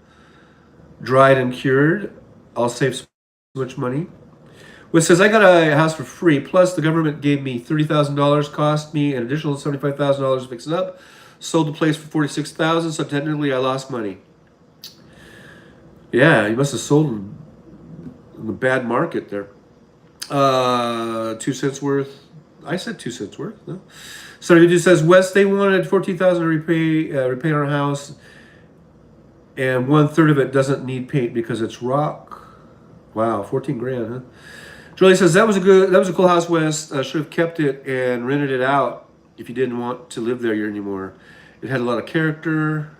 dried and cured. I'll save so much money. Which says, I got a house for free, plus the government gave me $30,000, cost me an additional $75,000 to fix it up. Sold the place for $46,000, so technically I lost money. Yeah, you must have sold in the bad market there. 2 cents worth. I said 2 cents worth. No. Somebody says, Wes, they wanted $14,000 to repay our house, and 1/3 of it doesn't need paint because it's rock. Wow, 14 grand, huh? Julie says, that was a cool house, Wes. Should have kept it and rented it out if you didn't want to live there anymore. It had a lot of character.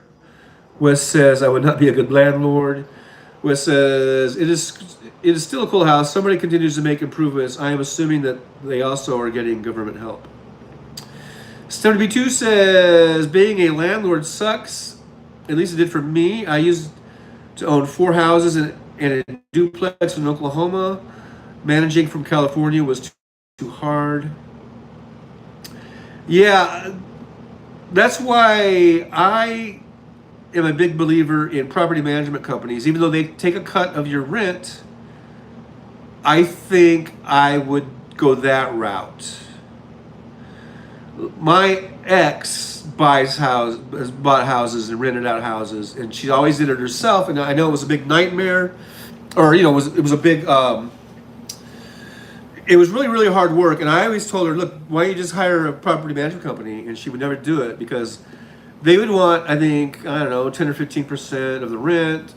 Wes says, I would not be a good landlord. Wes says, it is still a cool house. Somebody continues to make improvements. I am assuming that they also are getting government help. Stephen B2 says, being a landlord sucks. At least it did for me. I used to own 4 houses and a duplex in Oklahoma. Managing from California was too hard. Yeah, that's why I am a big believer in property management companies. Even though they take a cut of your rent, I think I would go that route. My ex has bought houses and rented out houses, and she always did it herself. And I know it was a big nightmare, or it was a big. It was really, really hard work, and I always told her, look, why don't you just hire a property management company? And she would never do it because they would want, I think, 10 or 15% of the rent,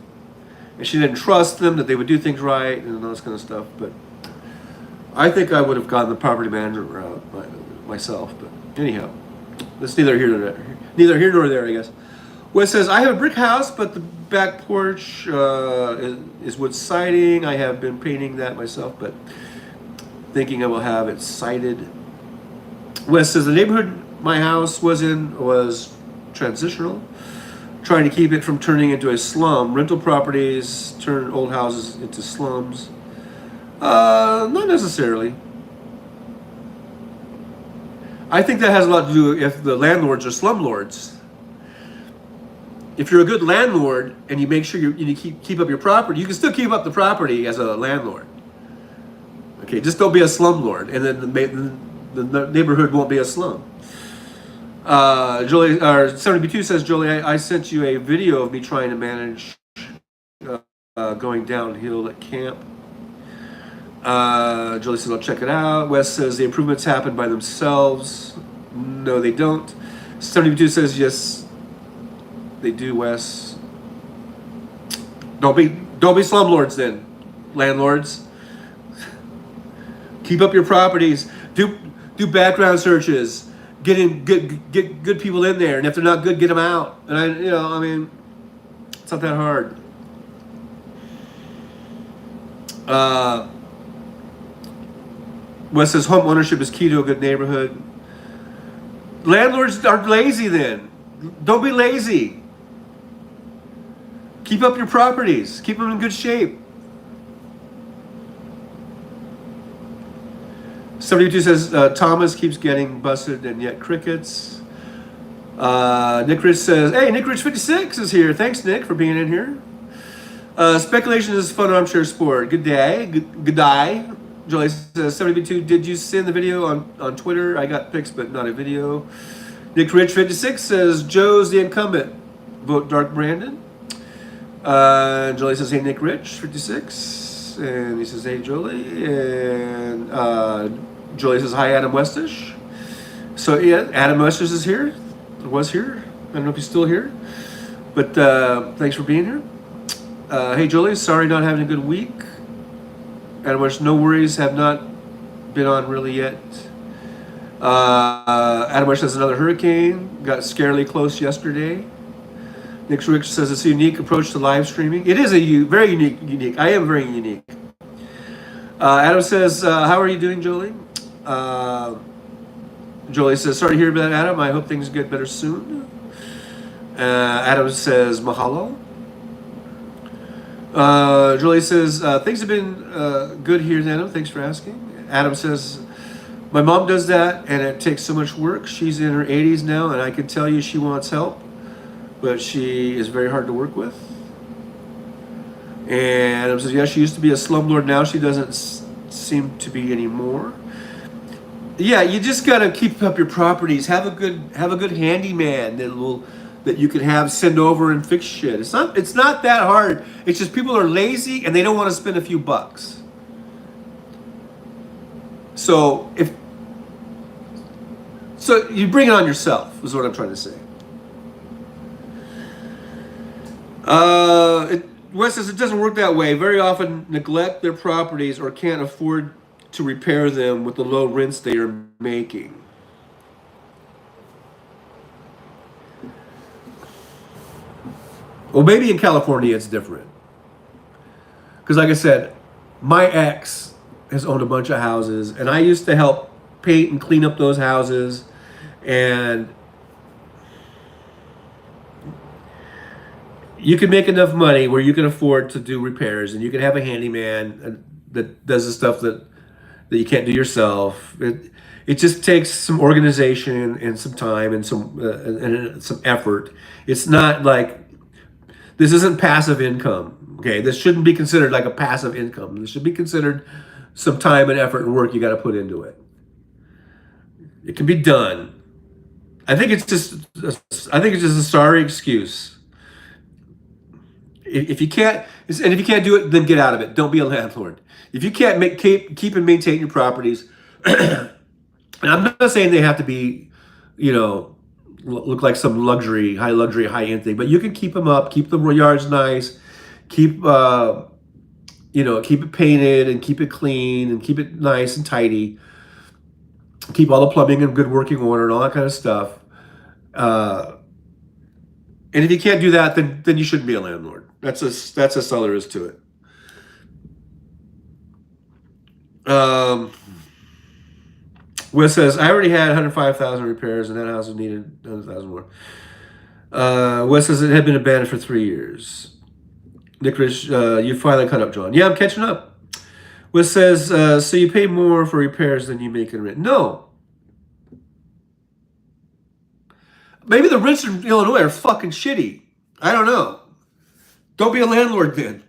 and she didn't trust them that they would do things right and all this kind of stuff. But I think I would have gone the property management route myself. But anyhow, that's neither here nor there, I guess. Well, it says, I have a brick house, but the back porch is wood siding. I have been painting that myself, but thinking I will have it sided. Wes says, the neighborhood my house was in was transitional, trying to keep it from turning into a slum. Rental properties turn old houses into slums. Not necessarily. I think that has a lot to do if the landlords are slumlords. If you're a good landlord and you make sure you keep up your property, you can still keep up the property as a landlord. Okay, just don't be a slumlord, and then the neighborhood won't be a slum. Julie, or 70B2 says, Julie, I sent you a video of me trying to manage going downhill at camp. Julie says, I'll check it out. Wes says, the improvements happen by themselves. No, they don't. 70B2 says, yes, they do, Wes. Don't Don't be slumlords then, landlords. Keep up your properties. Do background searches. Get good people in there, and if they're not good, get them out. And I mean, it's not that hard. Wes says home ownership is key to a good neighborhood. Landlords are lazy then. Don't be lazy. Keep up your properties. Keep them in good shape. 72 says Thomas keeps getting busted and yet crickets. Nick Rich says, hey, Nick Rich 56 is here. Thanks, Nick, for being in here. Speculation is fun armchair sport. Good day. Good day. Jolie says, 72, did you send the video on Twitter? I got pics, but not a video. Nick Rich 56 says, Joe's the incumbent. Vote Dark Brandon. Jolie says, hey, Nick Rich 56. And he says, hey, Jolie. And Jolie says, hi, Adam Westish. So, yeah, Adam Westish is here. Was here. I don't know if he's still here. But thanks for being here. Hey, Jolie, sorry not having a good week. Adam Westish, no worries, have not been on really yet. Adam Westish has another hurricane. Got scarily close yesterday. Nick Rich says it's a unique approach to live streaming. It is a very unique. I am very unique. Adam says, how are you doing, Jolie? Jolie says, sorry to hear about Adam. I hope things get better soon. Adam says, mahalo. Jolie says, things have been good here, Adam. Thanks for asking. Adam says, my mom does that, and it takes so much work. She's in her 80s now, and I can tell you she wants help, but she is very hard to work with. And Adam says, yeah, she used to be a slumlord. Now she doesn't seem to be anymore. Yeah, you just gotta keep up your properties. Have a good handyman that you can have send over and fix shit. It's not that hard. It's just people are lazy and they don't want to spend a few bucks. So you bring it on yourself is what I'm trying to say. Wes says it doesn't work that way. Very often neglect their properties or can't afford to repair them with the low rents they are making. Well, maybe in California it's different. Because like I said, my ex has owned a bunch of houses, and I used to help paint and clean up those houses, and you can make enough money where you can afford to do repairs, and you can have a handyman that does the stuff that you can't do yourself. It just takes some organization and some time and some effort. It's not like, this isn't passive income. Okay, this shouldn't be considered like a passive income. This should be considered some time and effort and work you got to put into it. It can be done. I think it's just a sorry excuse. If you can't do it, then get out of it. Don't be a landlord. If you can't keep and maintain your properties, and I'm not saying they have to be, look like some high luxury, high end thing, but you can keep them up, keep the yards nice, keep it painted and keep it clean and keep it nice and tidy, keep all the plumbing in good working order and all that kind of stuff. And if you can't do that, then you shouldn't be a landlord. That's all there is to it. Wes says, I already had 105,000 repairs and that house needed 100,000 more. Wes says it had been abandoned for 3 years. Nick Rich, you finally caught up, John. Yeah, I'm catching up. Wes says, so you pay more for repairs than you make in rent. No. Maybe the rents in Illinois are fucking shitty. I don't know. Don't be a landlord then.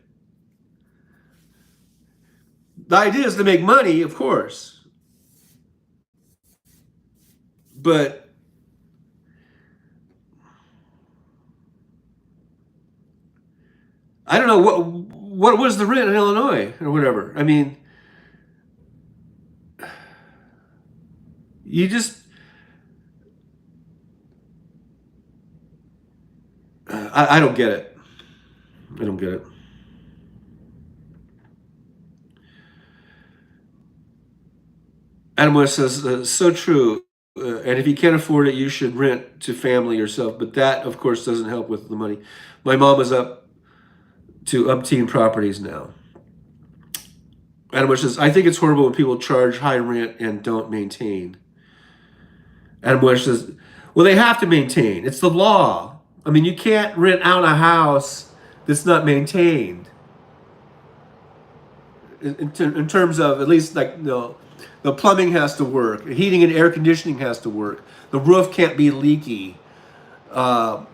The idea is to make money, of course. But I don't know what was the rent in Illinois or whatever. I mean, you just I don't get it. I don't get it. Adam West says, so true. And if you can't afford it, you should rent to family yourself. But that, of course, doesn't help with the money. My mom is up to umpteen properties now. Adam West says, I think it's horrible when people charge high rent and don't maintain. Adam West says, well, they have to maintain. It's the law. I mean, you can't rent out a house that's not maintained. In terms of, at least, like, the plumbing has to work, heating and air conditioning has to work, the roof can't be leaky, that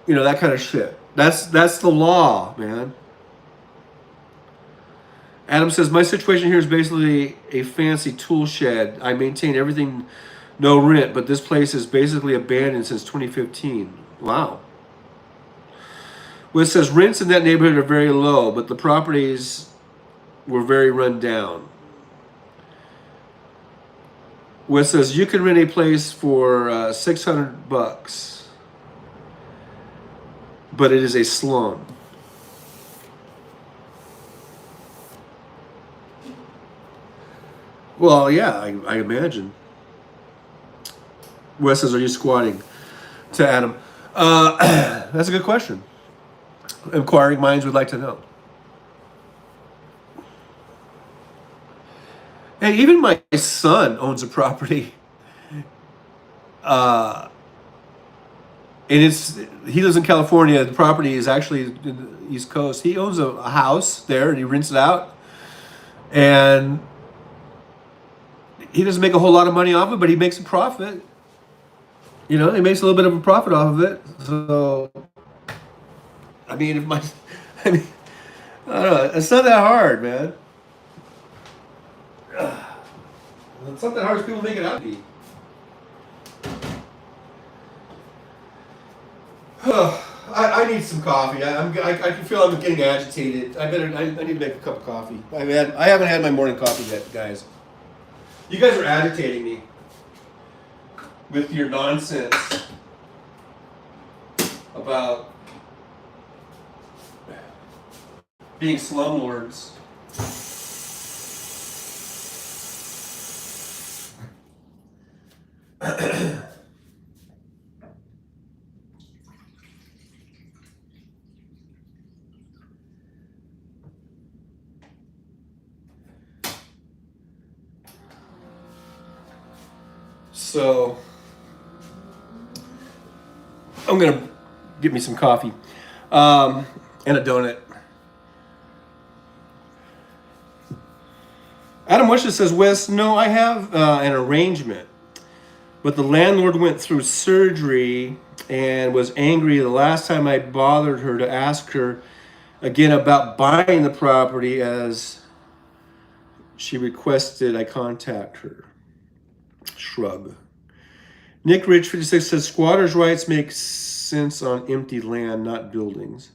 kind of shit. That's the law, man. Adam says, my situation here is basically a fancy tool shed. I maintain everything, no rent, but this place is basically abandoned since 2015. Wow. Well, it says rents in that neighborhood are very low, but the properties were very run down. Well, it says you can rent a place for $600, but it is a slum. Well, yeah, I imagine. Wes says, are you squatting? To Adam. That's a good question. Inquiring minds would like to know. Hey, even my son owns a property. And he lives in California. The property is actually in the East Coast. He owns a house there and he rents it out. And he doesn't make a whole lot of money off it, but he makes a profit. He makes a little bit of a profit off of it. So, I mean, I don't know. It's not that hard, man. It's not that hard as people make it out to be. I need some coffee. I can feel I'm getting agitated. I need to make a cup of coffee. I haven't had my morning coffee yet, guys. You guys are agitating me with your nonsense about being slumlords. So I'm gonna get me some coffee and a donut. Adam Wishes says, Wes, no, I have an arrangement, but the landlord went through surgery and was angry the last time I bothered her to ask her again about buying the property, as she requested I contact her. Shrug. Nick Rich 56 says squatters' rights make sense on empty land, not buildings.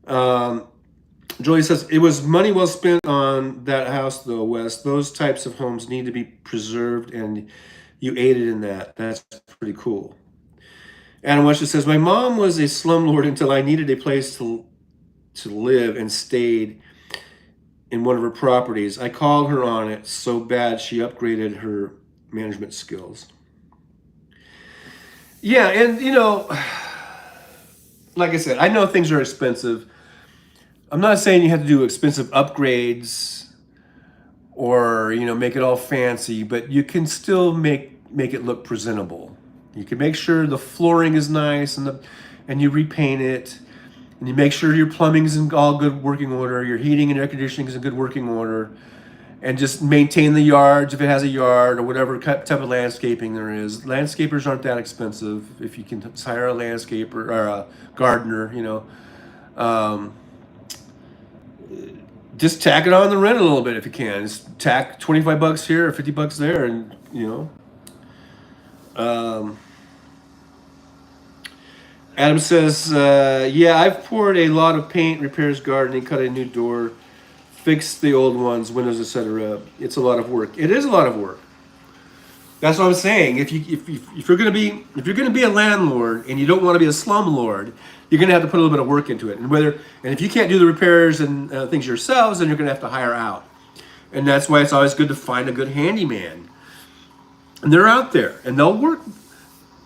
Joey says it was money well spent on that house, though, Wes. Those types of homes need to be preserved, and you aided in that. That's pretty cool. Adam West says my mom was a slumlord until I needed a place to live and stayed in one of her properties. I called her on it so bad she upgraded her management skills. Yeah, and like I said, I know things are expensive. I'm not saying you have to do expensive upgrades or make it all fancy, but you can still make it look presentable. You can make sure the flooring is nice and you repaint it, and you make sure your plumbing is in all good working order, your heating and air conditioning is in good working order, and just maintain the yards if it has a yard or whatever type of landscaping there is. Landscapers aren't that expensive if you can hire a landscaper or a gardener, just tack it on the rent a little bit if you can. Just tack $25 here or $50 there, and Adam says, yeah, I've poured a lot of paint, repairs gardening, cut a new door, fixed the old ones, windows, etc. It's a lot of work. It is a lot of work. That's what I'm saying. If you're gonna be a landlord and you don't want to be a slumlord, you're gonna have to put a little bit of work into it. And if you can't do the repairs and things yourselves, then you're gonna have to hire out. And that's why it's always good to find a good handyman. And they're out there, and they'll work.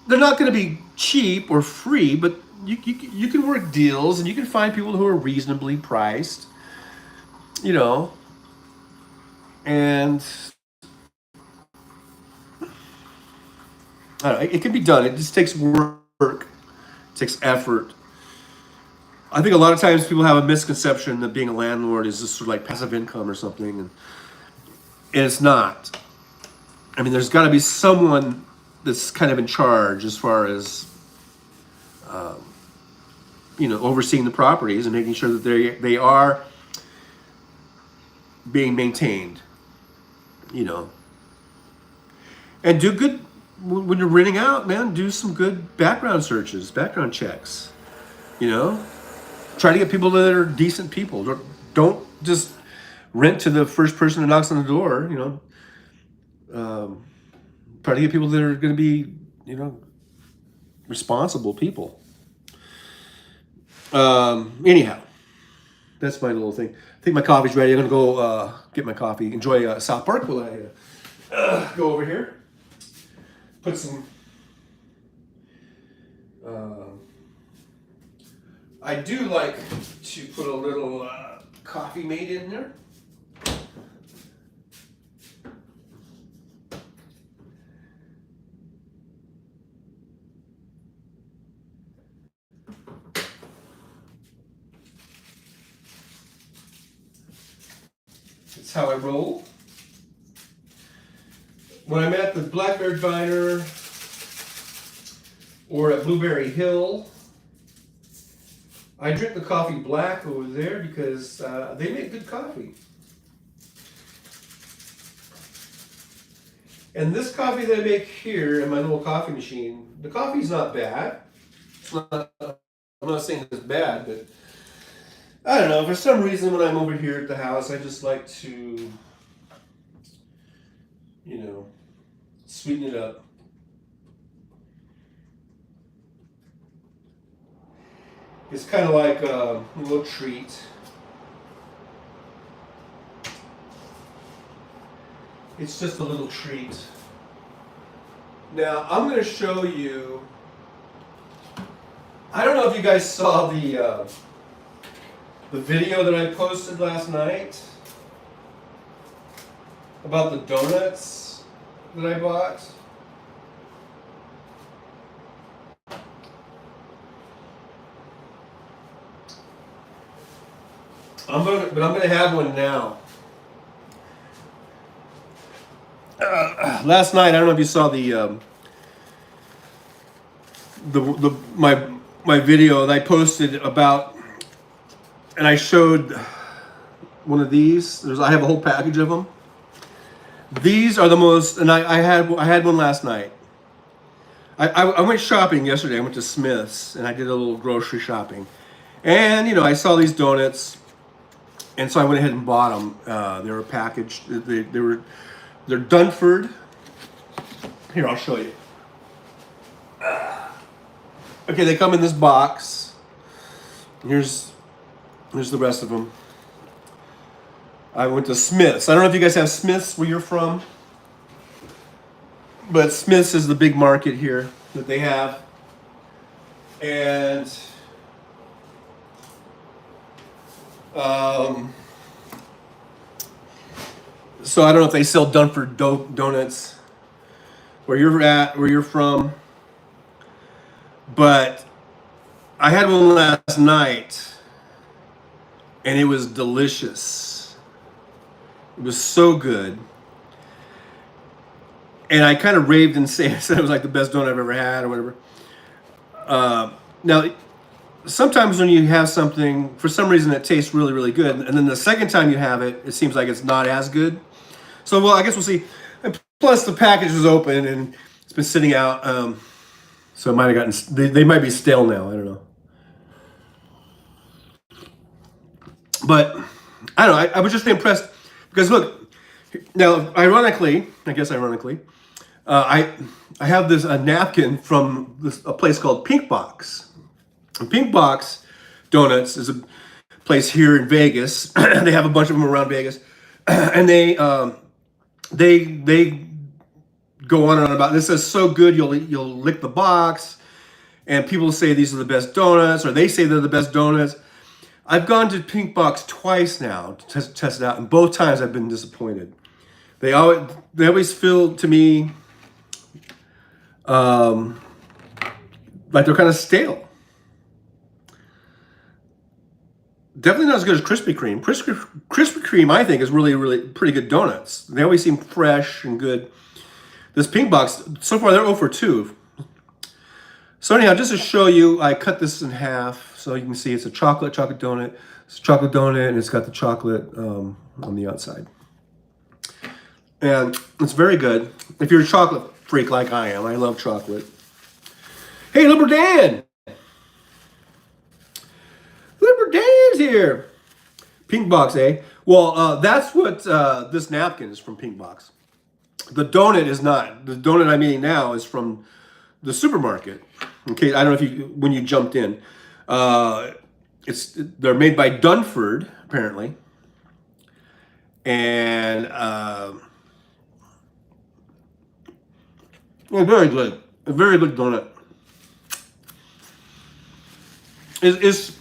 They're not going to be cheap or free, but you can work deals, and you can find people who are reasonably priced, you know. And I don't know, it can be done. It just takes work, it takes effort. I think a lot of times people have a misconception that being a landlord is just sort of like passive income or something, and it's not. I mean, there's got to be someone that's kind of in charge as far as overseeing the properties and making sure that they are being maintained, and do good when you're renting out, man. Do some good background searches, background checks, try to get people that are decent people. Don't just rent to the first person that knocks on the door. Try to get people that are going to be, responsible people. Anyhow, that's my little thing. I think my coffee's ready. I'm going to go get my coffee. Enjoy South Park while I go over here. Put some... I do like to put a little coffee mate in there. That's how I roll. When I'm at the Blackbird Diner or at Blueberry Hill, I drink the coffee black over there because they make good coffee. And this coffee that I make here in my little coffee machine, the coffee's not bad. I'm not saying it's bad, but I don't know. For some reason, when I'm over here at the house, I just like to, sweeten it up. It's kind of like a little treat. It's just a little treat. Now, I'm going to show you, I don't know if you guys saw the video that I posted last night about the donuts that I bought. I'm gonna have one now. Last night, I don't know if you saw my video that I posted about, and I showed one of these. I have a whole package of them. These are the most, and I had one last night. I went shopping yesterday. I went to Smith's and I did a little grocery shopping, and I saw these donuts. And so I went ahead and bought them. They were packaged. They're Dunford. Here, I'll show you. Okay, they come in this box. Here's the rest of them. I went to Smith's. I don't know if you guys have Smith's where you're from, but Smith's is the big market here that they have. And so I don't know if they sell Dunford donuts where you're from, but I had one last night and it was delicious. It was so good. And I kind of raved and said it was like the best donut I've ever had or whatever. Now, sometimes when you have something, for some reason it tastes really, really good, and then the second time you have it, it seems like it's not as good. So, well, I guess we'll see. And plus, the package was open and it's been sitting out, so it might have gotten, they might be stale now. I don't know. But I don't know. I was just impressed because look, now ironically, I have this a napkin from a place called Pink Box. Pink Box Donuts is a place here in Vegas. They have a bunch of them around Vegas. And they go on and on about this is so good you'll lick the box, and people say these are the best donuts, or they say they're the best donuts. I've gone to Pink Box twice now to test it out, and both times I've been disappointed. They always feel to me like they're kind of stale. Definitely not as good as Krispy Kreme. Krispy Kreme, I think, is really, really pretty good donuts. They always seem fresh and good. This Pink Box, so far they're 0 for 2. So anyhow, just to show you, I cut this in half so you can see it's a chocolate donut. It's a chocolate donut, and it's got the chocolate on the outside. And it's very good. If you're a chocolate freak like I am, I love chocolate. Hey, Liberal Dan! Liberal Dan's here! Pink Box, eh? Well, that's what this napkin is from Pink Box. The donut is not. The donut I'm eating now is from the supermarket. Okay, I don't know if when you jumped in. They're made by Dunford, apparently. And very good. A very good donut. It's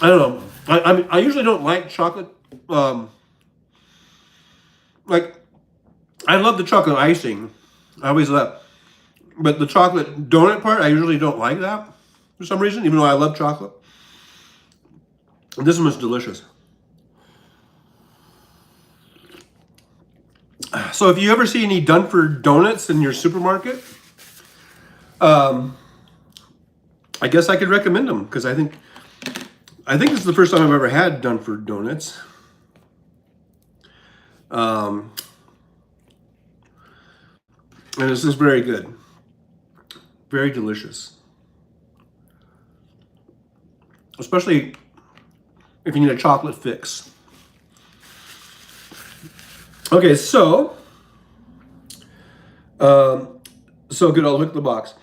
I don't know. I usually don't like chocolate. Like, I love the chocolate icing. I always love. But the chocolate donut part, I usually don't like that for some reason, even though I love chocolate. This one was delicious. So if you ever see any Dunford donuts in your supermarket, I guess I could recommend them, because I think this is the first time I've ever had Dunford donuts. And this is very good. Very delicious. Especially if you need a chocolate fix. Okay, so good, I'll look at the box.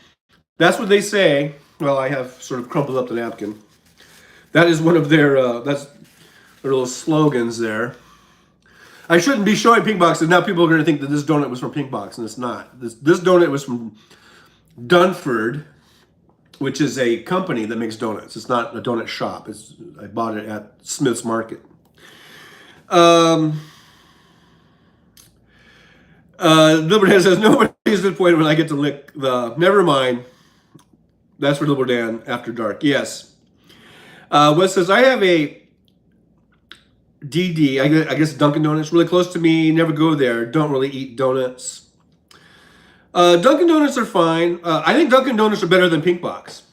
That's what they say. Well, I have sort of crumpled up the napkin. That is one of their, that's their little slogans there. I shouldn't be showing Pink Box, and now people are going to think that this donut was from Pink Box, and it's not. This donut was from Dunford, which is a company that makes donuts. It's not a donut shop. I bought it at Smith's Market. Liberal says, nobody's disappointed when I get to lick the... Never mind. That's for Liberal Dan after dark. Yes. Wes says, I have a DD, I guess Dunkin' Donuts, really close to me. Never go there. Don't really eat donuts. Dunkin' Donuts are fine. I think Dunkin' Donuts are better than Pink Box.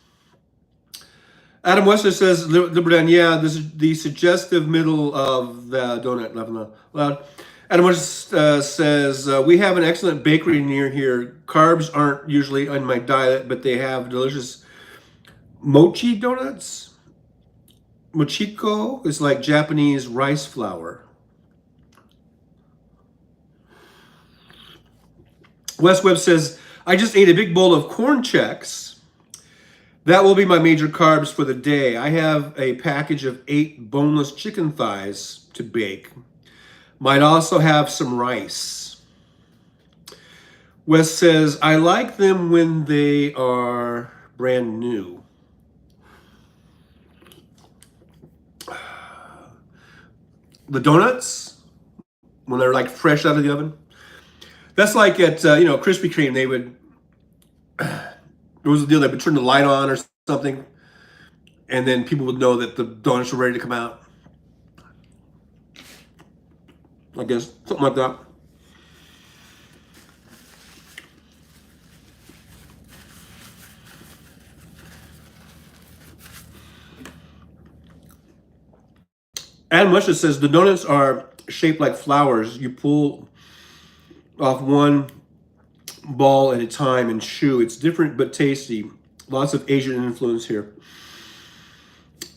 Adam Wester says, Liberdan, yeah, this is the suggestive middle of the donut. Loud. Adam Wester says, we have an excellent bakery near here. Carbs aren't usually on my diet, but they have delicious mochi donuts. Mochiko is like Japanese rice flour. Wes Webb says, I just ate a big bowl of corn checks. That will be my major carbs for the day. I have a package of 8 boneless chicken thighs to bake. Might also have some rice. Wes says, I like them when they are brand new. The donuts, when they're like fresh out of the oven. That's like at, Krispy Kreme, they would, what was the deal? They would turn the light on or something, and then people would know that the donuts were ready to come out. I guess, something like that. Adam Musha says, the donuts are shaped like flowers. You pull off one ball at a time and chew. It's different but tasty. Lots of Asian influence here.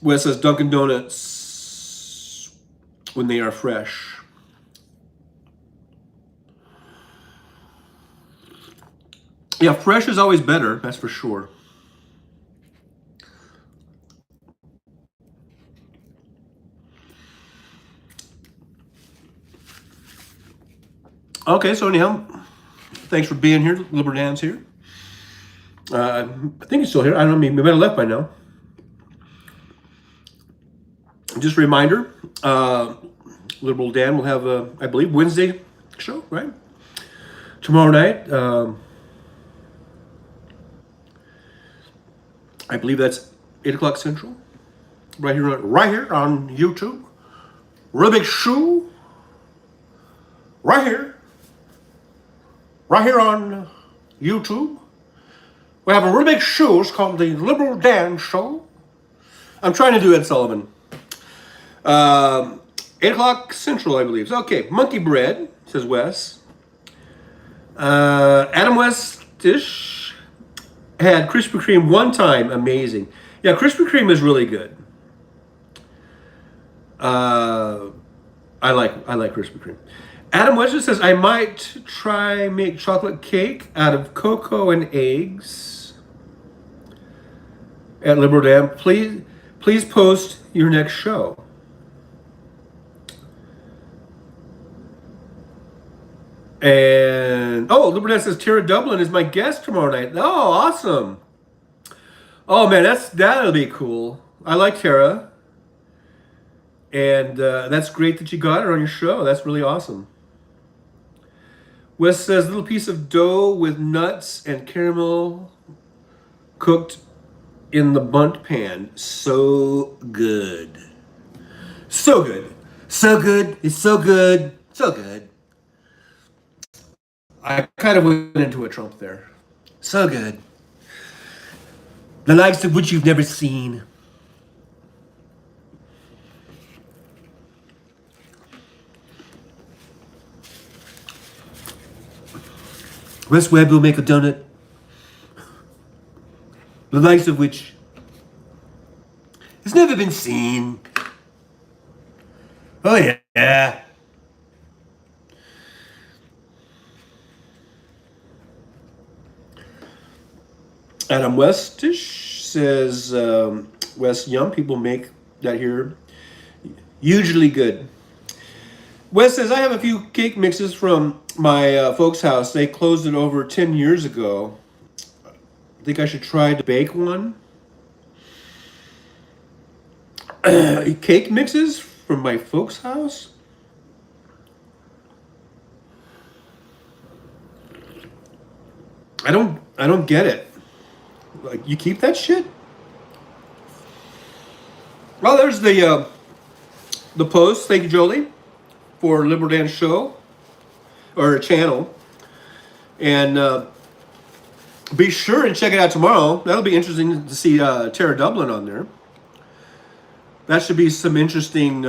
Wes says, Dunkin' Donuts when they are fresh. Yeah, fresh is always better, that's for sure. Okay, so anyhow, thanks for being here. Liberal Dan's here. I think he's still here. I don't know, he might have left by now. Just a reminder, Liberal Dan will have a, I believe, Wednesday show, right? Tomorrow night. I believe that's 8 o'clock Central. Right here on YouTube. Really big show. Right here on YouTube. We have a really big show. It's called the Liberal Dan Show. I'm trying to do Ed Sullivan. 8 o'clock Central, I believe. So, okay, Monkey Bread, says Wes. Adam Westish had Krispy Kreme one time. Amazing. Yeah, Krispy Kreme is really good. I like Krispy Kreme. Adam Wester says, I might try make chocolate cake out of cocoa and eggs at Liberal Dan. Please post your next show. And Liberal Dan says Tara Dublin is my guest tomorrow night. Oh, awesome. Oh man, that'll be cool. I like Tara. And that's great that you got her on your show. That's really awesome. Wes says, little piece of dough with nuts and caramel cooked in the bundt pan. So good. So good. So good. It's so good. So good. I kind of went into a Trump there. So good. The likes of which you've never seen. Wes Webb will make a donut, the likes of which has never been seen. Oh yeah. Adam Westish says, Wes, young people make that here hugely good. Wes says, I have a few cake mixes from my folks' house. They closed it over 10 years ago. I think I should try to bake one. Cake mixes from my folks' house? I don't get it. Like, you keep that shit? Well, there's the post. Thank you, Jolie, for Liberal Dan Show, or channel. And be sure and check it out tomorrow. That'll be interesting to see Tara Dublin on there. That should be some interesting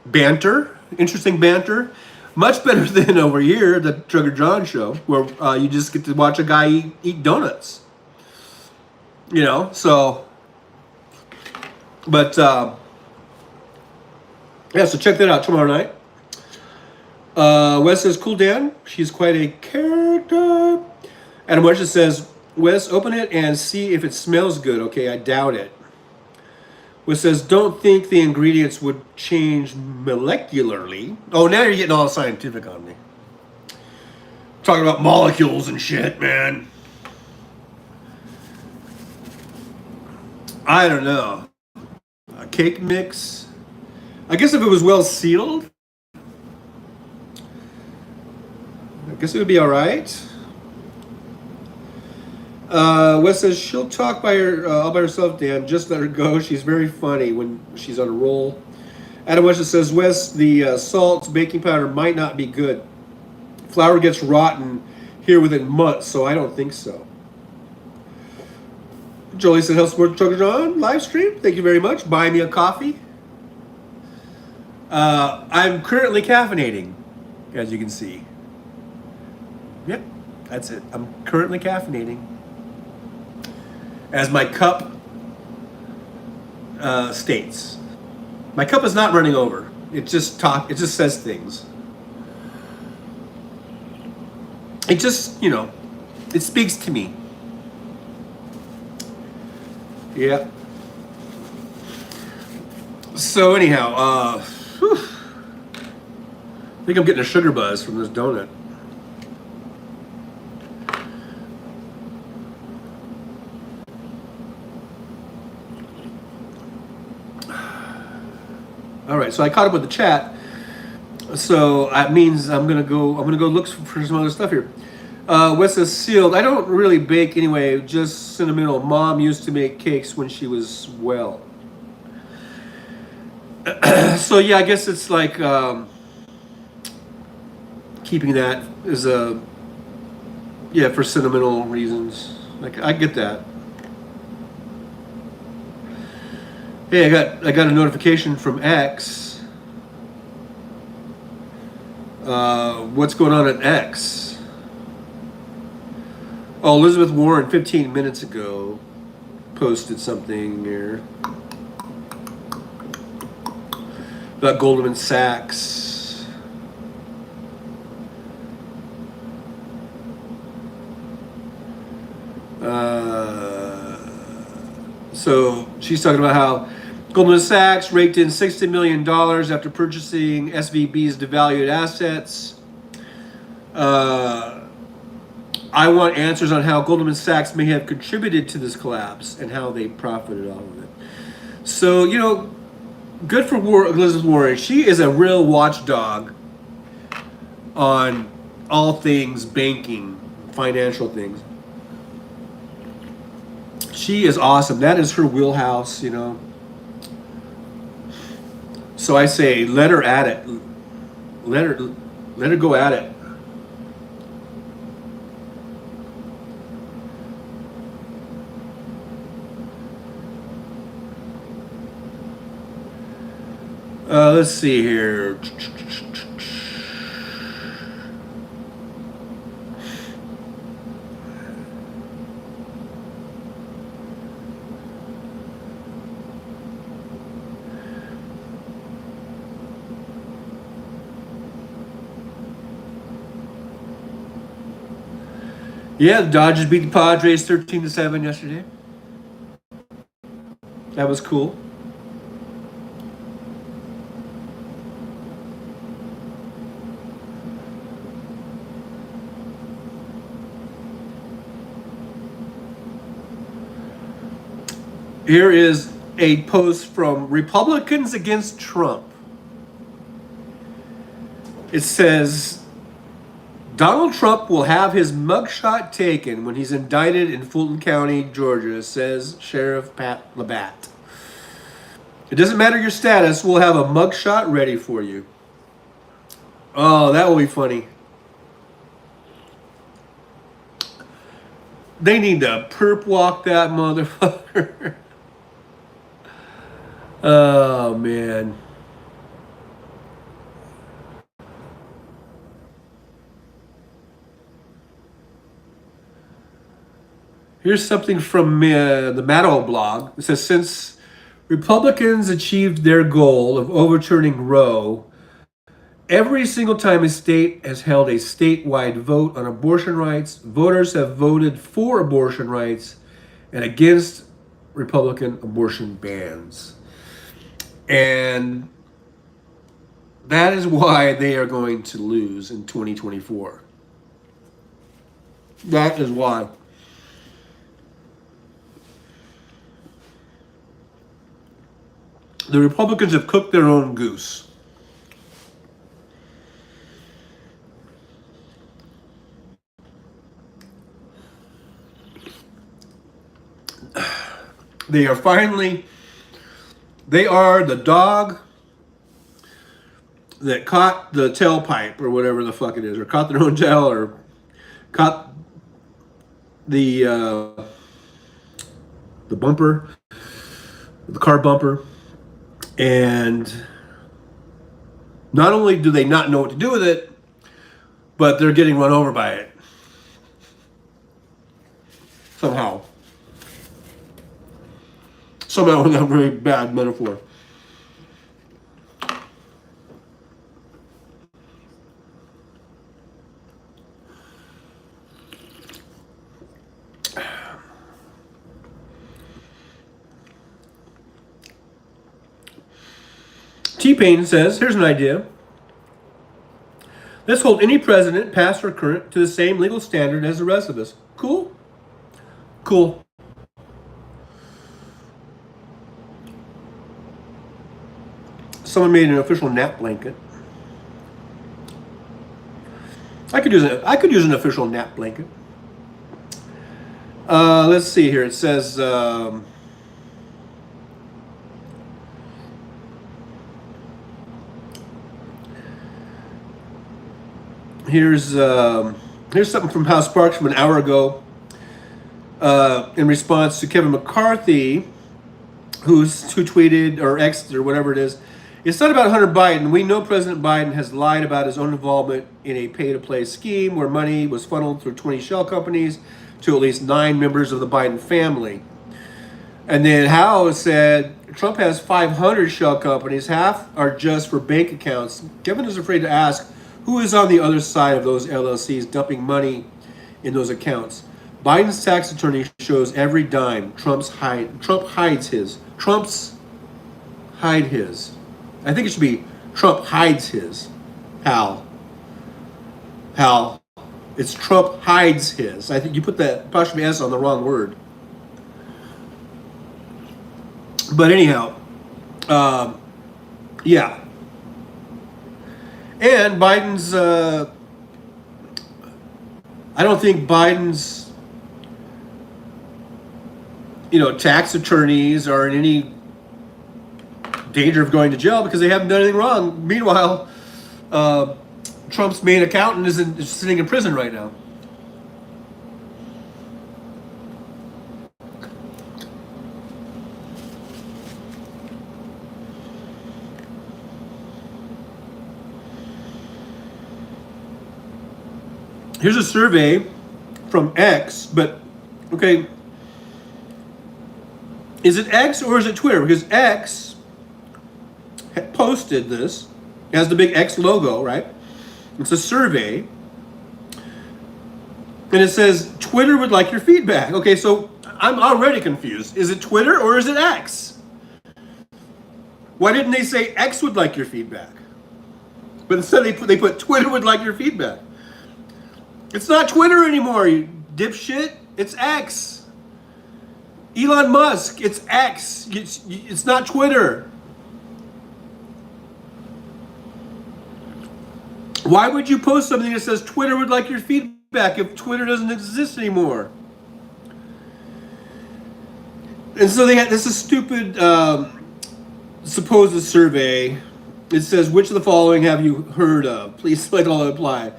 banter. Interesting banter. Much better than over here, the Trucker John Show, where you just get to watch a guy eat donuts. You know, so... But, yeah, so check that out tomorrow night. Wes says, cool Dan, she's quite a character. Adam Wes says, Wes, open it and see if it smells good. Okay, I doubt it. Wes says, don't think the ingredients would change molecularly. Oh, now you're getting all scientific on me. Talking about molecules and shit, man. I don't know. A cake mix. I guess if it was well sealed, I guess it would be all right. Wes says she'll talk by all by herself, Dan. Just let her go. She's very funny when she's on a roll. Adam Wes says, Wes, the salt, baking powder might not be good. Flour gets rotten here within months, so I don't think so. Jolie said, help support Trucker John live stream. Thank you very much. Buy me a coffee. I'm currently caffeinating, as you can see. Yep, that's it. I'm currently caffeinating. As my cup states. My cup is not running over. It just says things. It just, it speaks to me. Yeah. So anyhow, I think I'm getting a sugar buzz from this donut. All right, so I caught up with the chat. So that means I'm gonna go look for some other stuff here. Wes says sealed. I don't really bake anyway, just sentimental. Mom used to make cakes when she was well. So yeah, I guess it's like keeping that as a for sentimental reasons. Like I get that. Hey, I got a notification from X. What's going on at X? Oh, Elizabeth Warren 15 minutes ago posted something here about Goldman Sachs. So she's talking about how Goldman Sachs raked in $60 million after purchasing SVB's devalued assets. I want answers on how Goldman Sachs may have contributed to this collapse and how they profited off of it. So, good for Elizabeth Warren. She is a real watchdog on all things banking, financial things. She is awesome. That is her wheelhouse, So I say, let her at it. Let her go at it. Let's see here. Yeah, the Dodgers beat the Padres 13-7 yesterday. That was cool. Here is a post from Republicans Against Trump. It says, Donald Trump will have his mugshot taken when he's indicted in Fulton County, Georgia, says Sheriff Pat Labatt. It doesn't matter your status, we'll have a mugshot ready for you. Oh, that will be funny. They need to perp walk that motherfucker. Oh, man. Here's something from the Maddow blog. It says, since Republicans achieved their goal of overturning Roe, every single time a state has held a statewide vote on abortion rights, voters have voted for abortion rights and against Republican abortion bans. And that is why they are going to lose in 2024. That is why. The Republicans have cooked their own goose. They are the dog that caught the tailpipe or whatever the fuck it is, or caught their own tail, or caught the bumper, the car bumper, and not only do they not know what to do with it, but they're getting run over by it somehow. Somehow, in a very bad metaphor. T-Pain says, here's an idea. Let's hold any president, past or current, to the same legal standard as the rest of us. Cool? Cool. Someone made an official nap blanket. I could use an official nap blanket. Let's see here. It says here's something from House Sparks from an hour ago. In response to Kevin McCarthy, who tweeted or X'd or whatever it is, it's not about Hunter Biden. We know President Biden has lied about his own involvement in a pay-to-play scheme where money was funneled through 20 shell companies to at least 9 members of the Biden family. And then Howe said Trump has 500 shell companies. Half are just for bank accounts. Kevin is afraid to ask who is on the other side of those LLCs dumping money in those accounts. Biden's tax attorney shows every dime. Trump hides his. Trump's hide his. I think it should be Trump hides his. Hal. It's Trump hides his. I think you put that apostrophe S on the wrong word. But anyhow, yeah. And Biden's, I don't think Biden's, tax attorneys are in any danger of going to jail because they haven't done anything wrong. Meanwhile, Trump's main accountant is sitting in prison right now. Here's a survey from X, but okay, is it X or is it Twitter? Because X posted this. It has the big X logo, right? It's a survey. And it says, Twitter would like your feedback. Okay, so I'm already confused. Is it Twitter or is it X? Why didn't they say X would like your feedback? But instead they put Twitter would like your feedback. It's not Twitter anymore, you dipshit. It's X. Elon Musk, it's X. It's not Twitter. Why would you post something that says Twitter would like your feedback if Twitter doesn't exist anymore? And so they had this is stupid supposed survey. It says, which of the following have you heard of? Please select all that apply.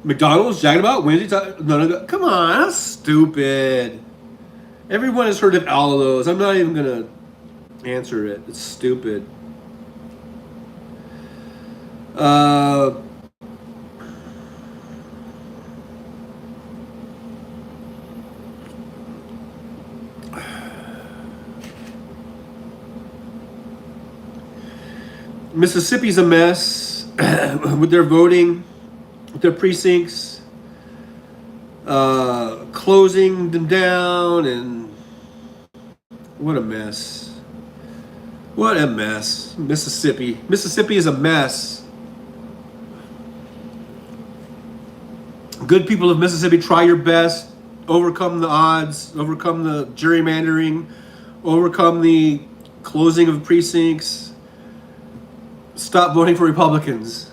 McDonald's, Jack in the Box, Wednesday, none of that. Come on, that's stupid. Everyone has heard of all of those. I'm not even going to answer it. It's stupid. Mississippi's a mess with their voting, with their precincts, closing them down, and what a mess. What a mess. Mississippi is a mess. Good people of Mississippi, try your best. Overcome the odds. Overcome the gerrymandering. Overcome the closing of precincts. Stop voting for Republicans.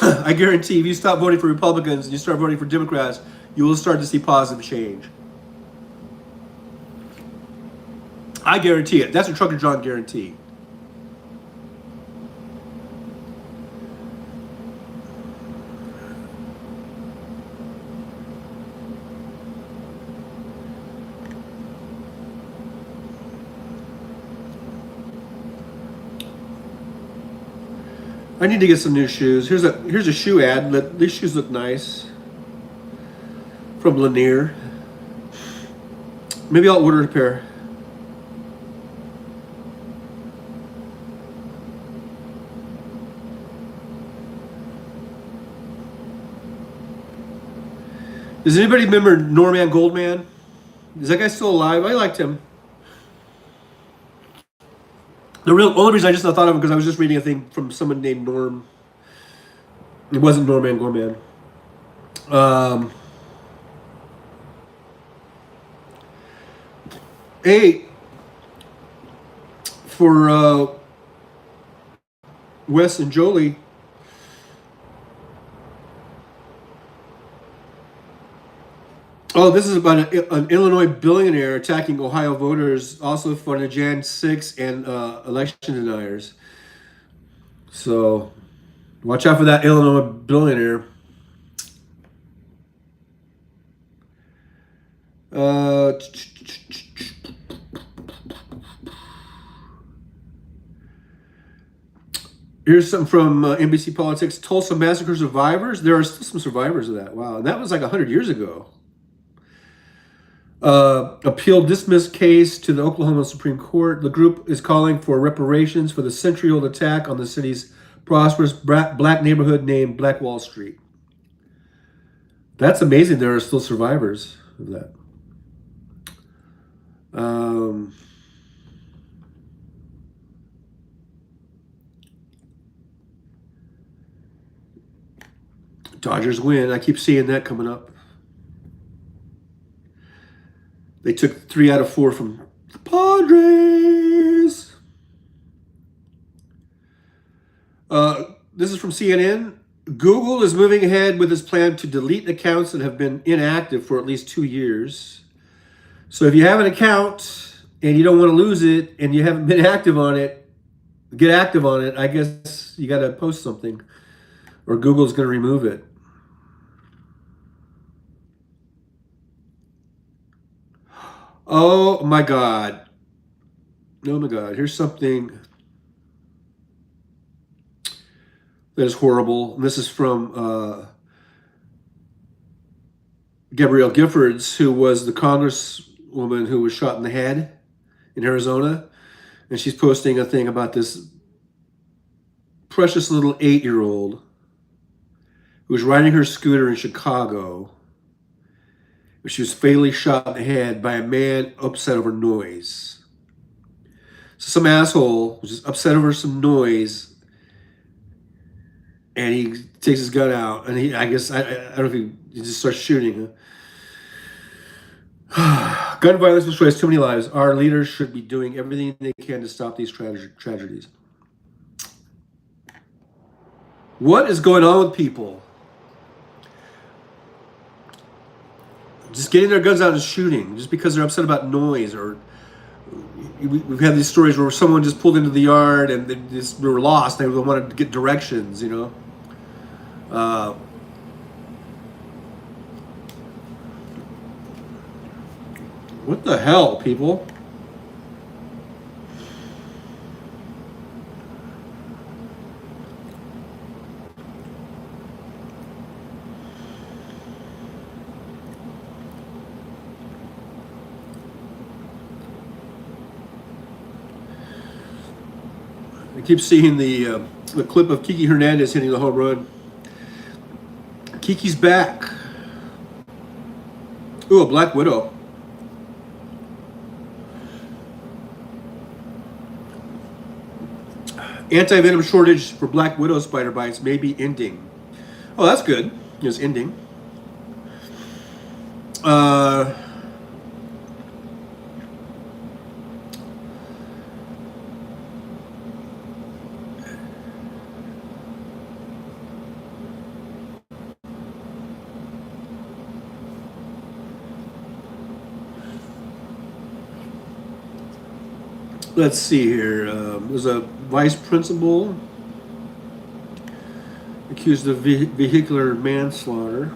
I guarantee if you stop voting for Republicans and you start voting for Democrats, you will start to see positive change. I guarantee it. That's a Trucker John guarantee. I need to get some new shoes. Here's a shoe ad. These shoes look nice. From Lanier. Maybe I'll order a pair. Does anybody remember Norman Goldman? Is that guy still alive? I liked him. The only reason I just thought of him because I was just reading a thing from someone named Norm. It wasn't Norman Goldman. for Wes and Jolie. Oh, this is about an Illinois billionaire attacking Ohio voters, also for the Jan 6 and election deniers. So watch out for that Illinois billionaire. Here's something from NBC Politics. Tulsa Massacre survivors. There are still some survivors of that. Wow. And that was like 100 years ago. Appeal dismissed case to the Oklahoma Supreme Court. The group is calling for reparations for the century-old attack on the city's prosperous black neighborhood named Black Wall Street. That's amazing. There are still survivors of that. Dodgers win. I keep seeing that coming up. They took 3 out of 4 from the Padres. This is from CNN. Google is moving ahead with its plan to delete accounts that have been inactive for at least 2 years. So if you have an account and you don't want to lose it and you haven't been active on it, get active on it. I guess you got to post something or Google's going to remove it. Oh my God. Oh my God. Here's something that is horrible. And this is from Gabrielle Giffords, who was the congresswoman who was shot in the head in Arizona. And she's posting a thing about this precious little 8-year-old who was riding her scooter in Chicago. She was fatally shot in the head by a man upset over noise. So some asshole was just upset over some noise, and he takes his gun out, and I don't know if he just starts shooting. Gun violence destroys too many lives. Our leaders should be doing everything they can to stop these tragedies. What is going on with people? Just getting their guns out and shooting just because they're upset about noise. Or we've had these stories where someone just pulled into the yard and they were lost. They wanted to get directions, What the hell, people? I keep seeing the clip of Kiki Hernandez hitting the home run. Kiki's back. Ooh, a Black Widow. Anti-venom shortage for Black Widow spider bites may be ending. Oh, that's good. It's ending. Let's see here. There's a vice principal accused of vehicular manslaughter.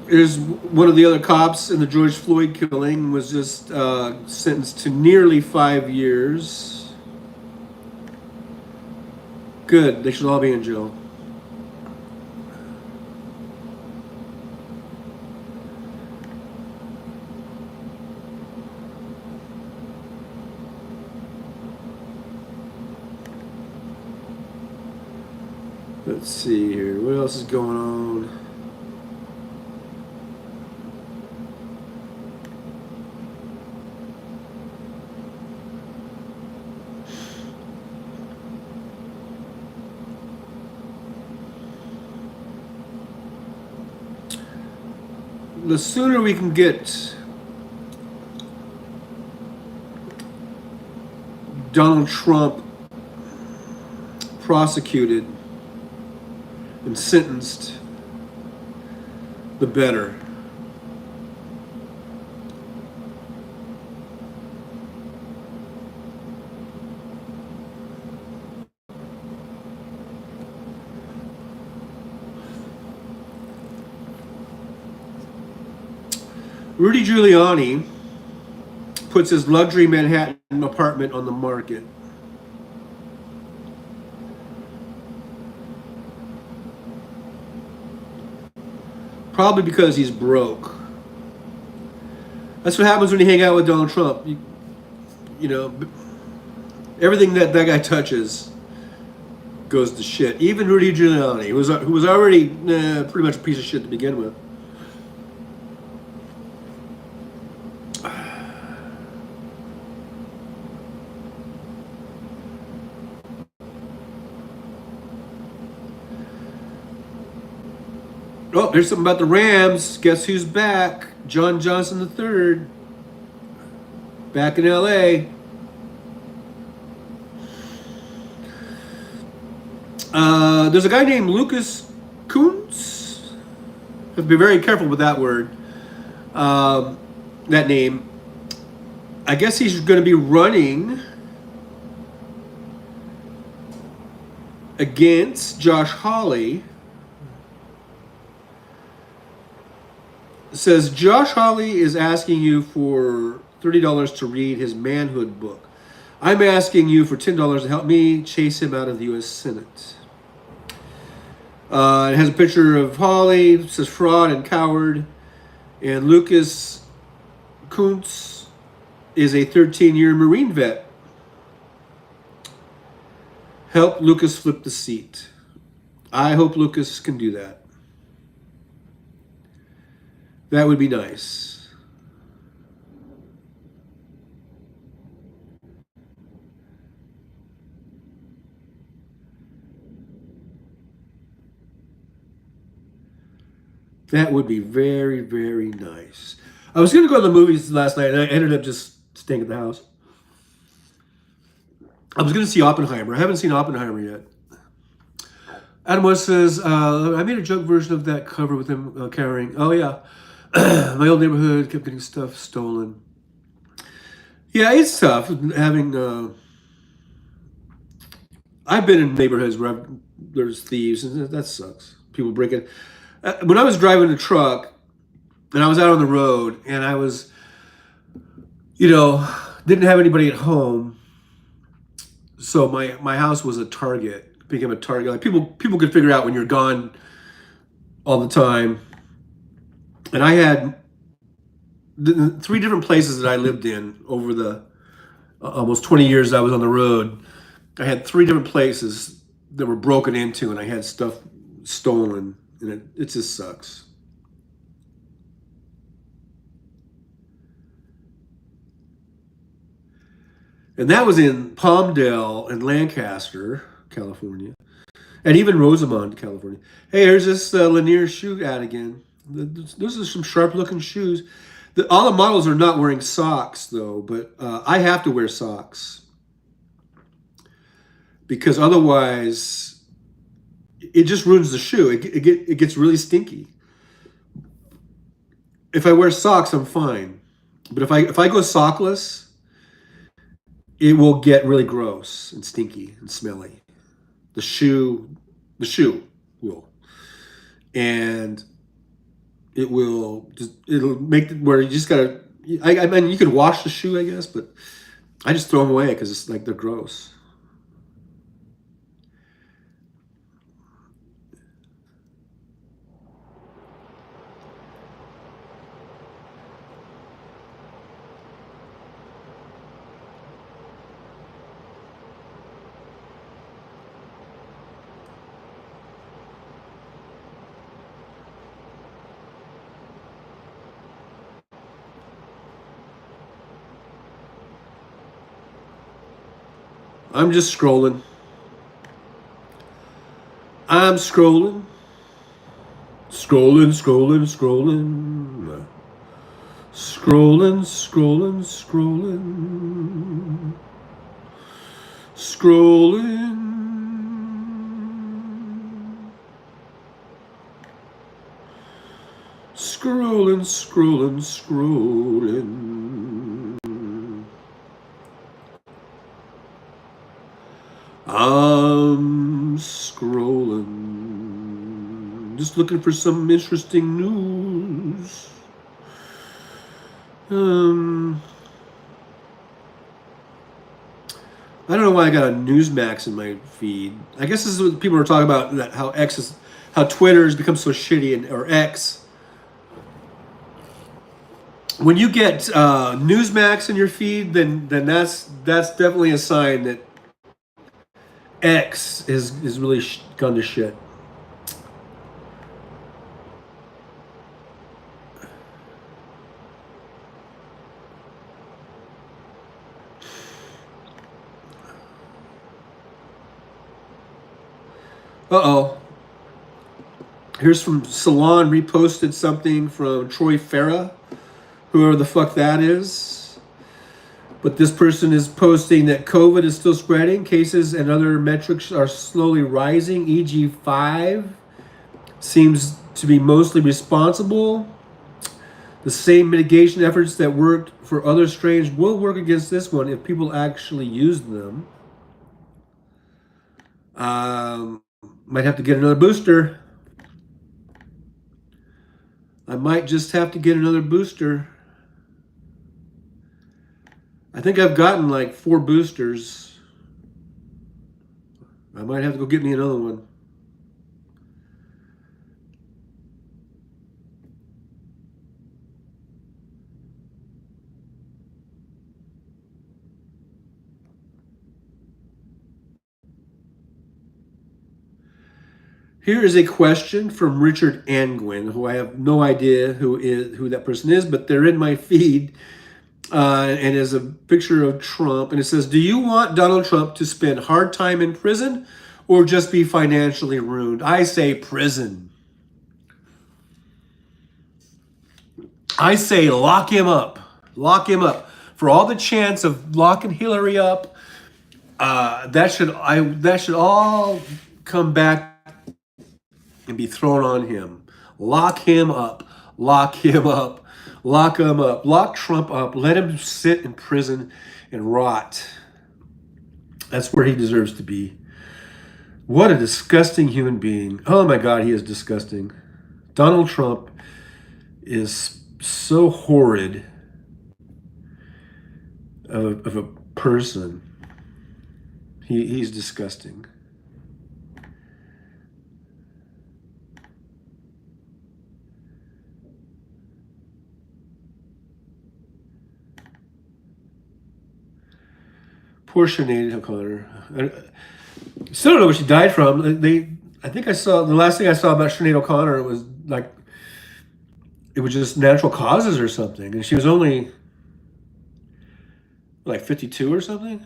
There's one of the other cops in the George Floyd killing was just sentenced to nearly 5 years. Good. They should all be in jail. Let's see here. What else is going on? the sooner we can get Donald Trump prosecuted and sentenced, the better. Rudy Giuliani puts his luxury Manhattan apartment on the market. Probably because he's broke. That's what happens when you hang out with Donald Trump. You know, everything that guy touches goes to shit. Even Rudy Giuliani, who was already pretty much a piece of shit to begin with. Oh, there's something about the Rams. Guess who's back? John Johnson III. Back in LA. There's a guy named Lucas Kuntz. Have to be very careful with that word. That name. I guess he's going to be running against Josh Hawley. Says Josh Hawley is asking you for $30 to read his manhood book. I'm asking you for $10 to help me chase him out of the U.S. Senate. It has a picture of Hawley. It says fraud and coward. And Lucas Kuntz is a 13-year Marine vet. Help Lucas flip the seat. I hope Lucas can do that. That would be nice. That would be very, very nice. I was going to go to the movies last night, and I ended up just staying at the house. I was going to see Oppenheimer. I haven't seen Oppenheimer yet. Adam West says, I made a joke version of that cover with him carrying, oh yeah, my old neighborhood kept getting stuff stolen. Yeah, it's tough having, I've been in neighborhoods where there's thieves, and that sucks. People break in. When I was driving a truck, and I was out on the road, and I was, didn't have anybody at home, so my house was a target, became a target. Like people could figure out when you're gone all the time. And I had 3 different places that I lived in over the almost 20 years I was on the road. I had 3 different places that were broken into, and I had stuff stolen, and it just sucks. And that was in Palmdale and Lancaster, California, and even Rosamond, California. Hey, here's this Lanier shoe ad again. Those are some sharp-looking shoes. All the models are not wearing socks, though, but I have to wear socks because otherwise it just ruins the shoe. It gets really stinky. If I wear socks, I'm fine, but if I go sockless, it will get really gross and stinky and smelly. The shoe will, and it'll make it where you just gotta. I mean, you could wash the shoe, I guess, but I just throw them away because it's like they're gross. I'm just scrolling. I'm scrolling. Scrolling. Scrolling, scrolling, scrolling. Scrolling. Scrolling, scrolling, scrolling. I'm scrolling. Just looking for some interesting news. I don't know why I got a Newsmax in my feed. I guess this is what people are talking about, that how Twitter has become so shitty, or X. When you get Newsmax in your feed, then that's definitely a sign that X is really gone to shit. Uh-oh. Here's from Salon, reposted something from Troy Farah, whoever the fuck that is. But this person is posting that COVID is still spreading. Cases and other metrics are slowly rising. EG5 seems to be mostly responsible. The same mitigation efforts that worked for other strains will work against this one if people actually use them. Might have to get another booster. I might just have to get another booster. I think I've gotten like 4 boosters. I might have to go get me another one. Here is a question from Richard Angwin, who I have no idea who that person is, but they're in my feed, and is a picture of Trump, and it says, "Do you want Donald Trump to spend hard time in prison, or just be financially ruined?" I say prison. I say lock him up. Lock him up. For all the chance of locking Hillary up, that should all come back and be thrown on him. Lock him up. Lock him up. Lock him up. Lock Trump up. Let him sit in prison and rot. That's where he deserves to be. What a disgusting human being. Oh my God, he is disgusting. Donald Trump is so horrid of a person. He's disgusting. Poor Sinead O'Connor. I still don't know what she died from. I think I saw, the last thing I saw about Sinead O'Connor was like, it was just natural causes or something. And she was only like 52 or something.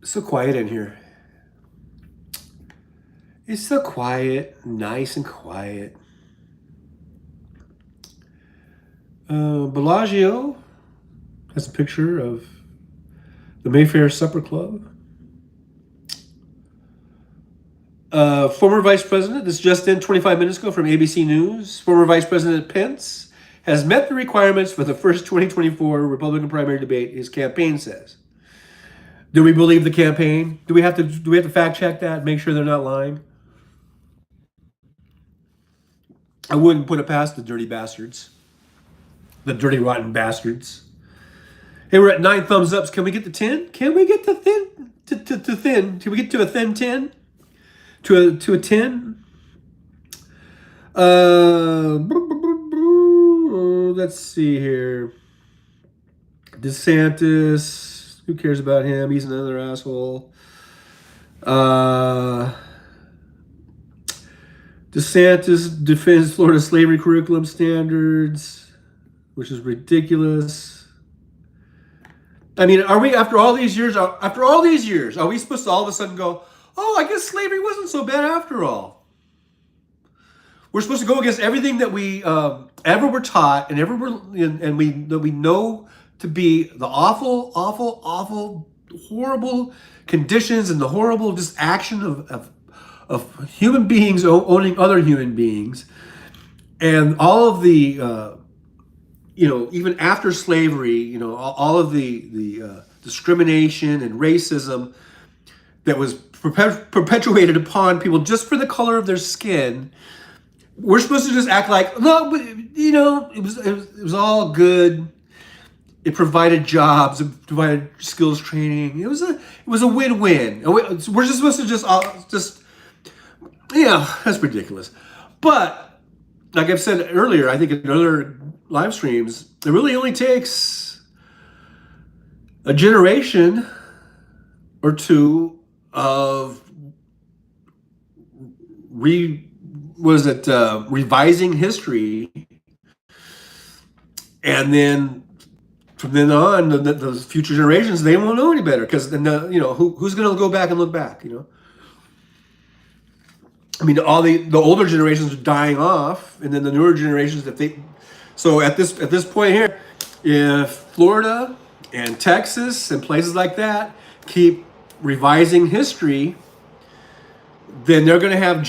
It's so quiet in here. It's so quiet, nice and quiet. Bellagio has a picture of the Mayfair Supper Club. Former Vice President, this just in 25 minutes ago from ABC News, former Vice President Pence has met the requirements for the first 2024 Republican primary debate, his campaign says. Do we believe the campaign? Do we have to fact check that, make sure they're not lying? I wouldn't put it past the dirty bastards. The dirty, rotten bastards. Hey, we're at 9 thumbs ups. Can we get to 10? Can we get to thin? To thin? Can we get to a thin 10? To a 10? Let's see here. DeSantis. Who cares about him? He's another asshole. DeSantis defends Florida slavery curriculum standards. which is ridiculous. I mean, are we after all these years? Are we supposed to all of a sudden go, "Oh, I guess slavery wasn't so bad after all"? We're supposed to go against everything that we ever were taught and that we know to be the awful, awful, awful, horrible conditions and the horrible just action of human beings owning other human beings, and all of the even after slavery, all of the discrimination and racism that was perpetuated upon people just for the color of their skin. We're supposed to just act like, no, but it was all good. It provided jobs, it provided skills training. It was a win-win. We're just supposed to just that's ridiculous. But like I've said earlier, I think in other live streams, it really only takes a generation or two of revising history, and then from then on, those future generations, they won't know any better, because then who's going to go back and look back? I mean, all the older generations are dying off, and then the newer generations, so at this point here, if Florida and Texas and places like that keep revising history, then they're going to have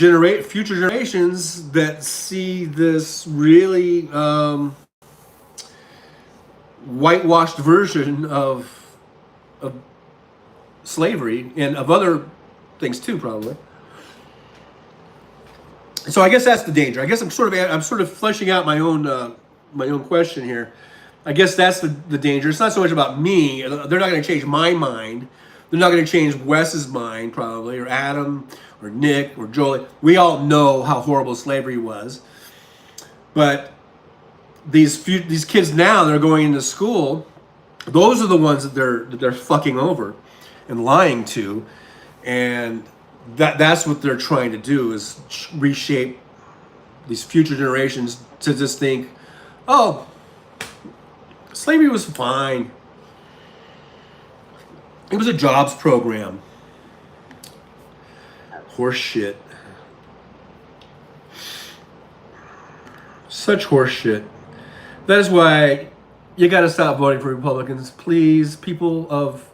future generations that see this really whitewashed version of slavery and of other things too, probably. So I guess that's the danger. I guess I'm sort of fleshing out my own question here. I guess that's the danger. It's not so much about me. They're not going to change my mind. They're not going to change Wes's mind, probably, or Adam, or Nick, or Jolie. We all know how horrible slavery was. But these kids now that are going into school, those are the ones that they're fucking over and lying to, and that's what they're trying to do, is reshape these future generations to just think, oh, slavery was fine. It was a jobs program. Horse shit. Such horse shit. That is why you got to stop voting for Republicans. Please, people of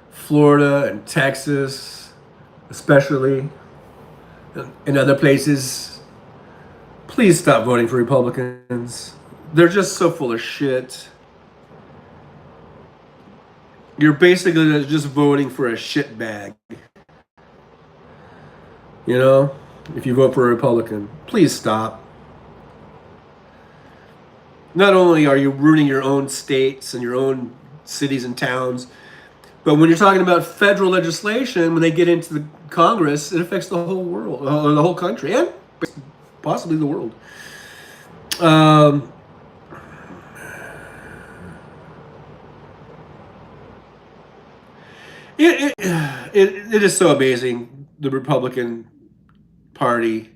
Florida and Texas, especially, in other places, please stop voting for Republicans. They're just so full of shit. You're basically just voting for a shit bag. If you vote for a Republican, please stop. Not only are you ruining your own states and your own cities and towns, but when you're talking about federal legislation, when they get into the Congress, it affects the whole world, the whole country, and possibly the world. It is so amazing, the Republican Party.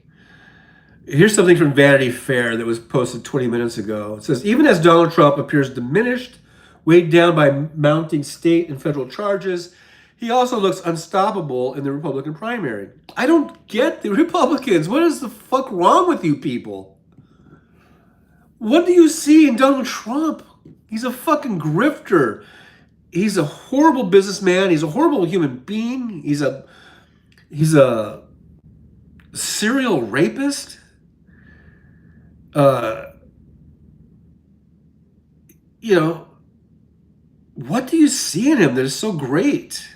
Here's something from Vanity Fair that was posted 20 minutes ago. It says, even as Donald Trump appears diminished, weighed down by mounting state and federal charges, he also looks unstoppable in the Republican primary. I don't get the Republicans. What is the fuck wrong with you people? What do you see in Donald Trump? He's a fucking grifter. He's a horrible businessman. He's a horrible human being. He's a serial rapist. What do you see in him that is so great?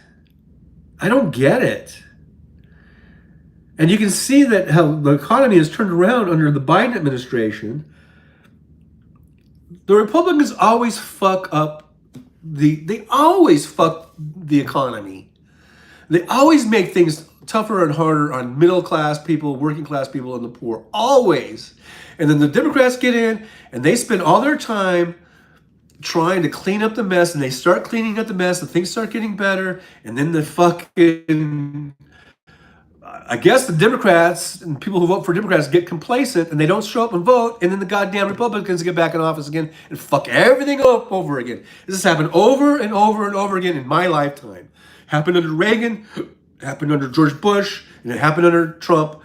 I don't get it. And you can see that how the economy has turned around under the Biden administration. The Republicans always fuck up they always fuck the economy. They always make things tougher and harder on middle class people, working class people, and the poor. Always. And then the Democrats get in and they spend all their time trying to clean up the mess, and they start cleaning up the mess, and things start getting better, and then the fucking I guess the Democrats and people who vote for Democrats get complacent and they don't show up and vote, and then the goddamn Republicans get back in office again and fuck everything up over again. This has happened over and over and over again in my lifetime. Happened under Reagan, happened under George Bush, and it happened under Trump.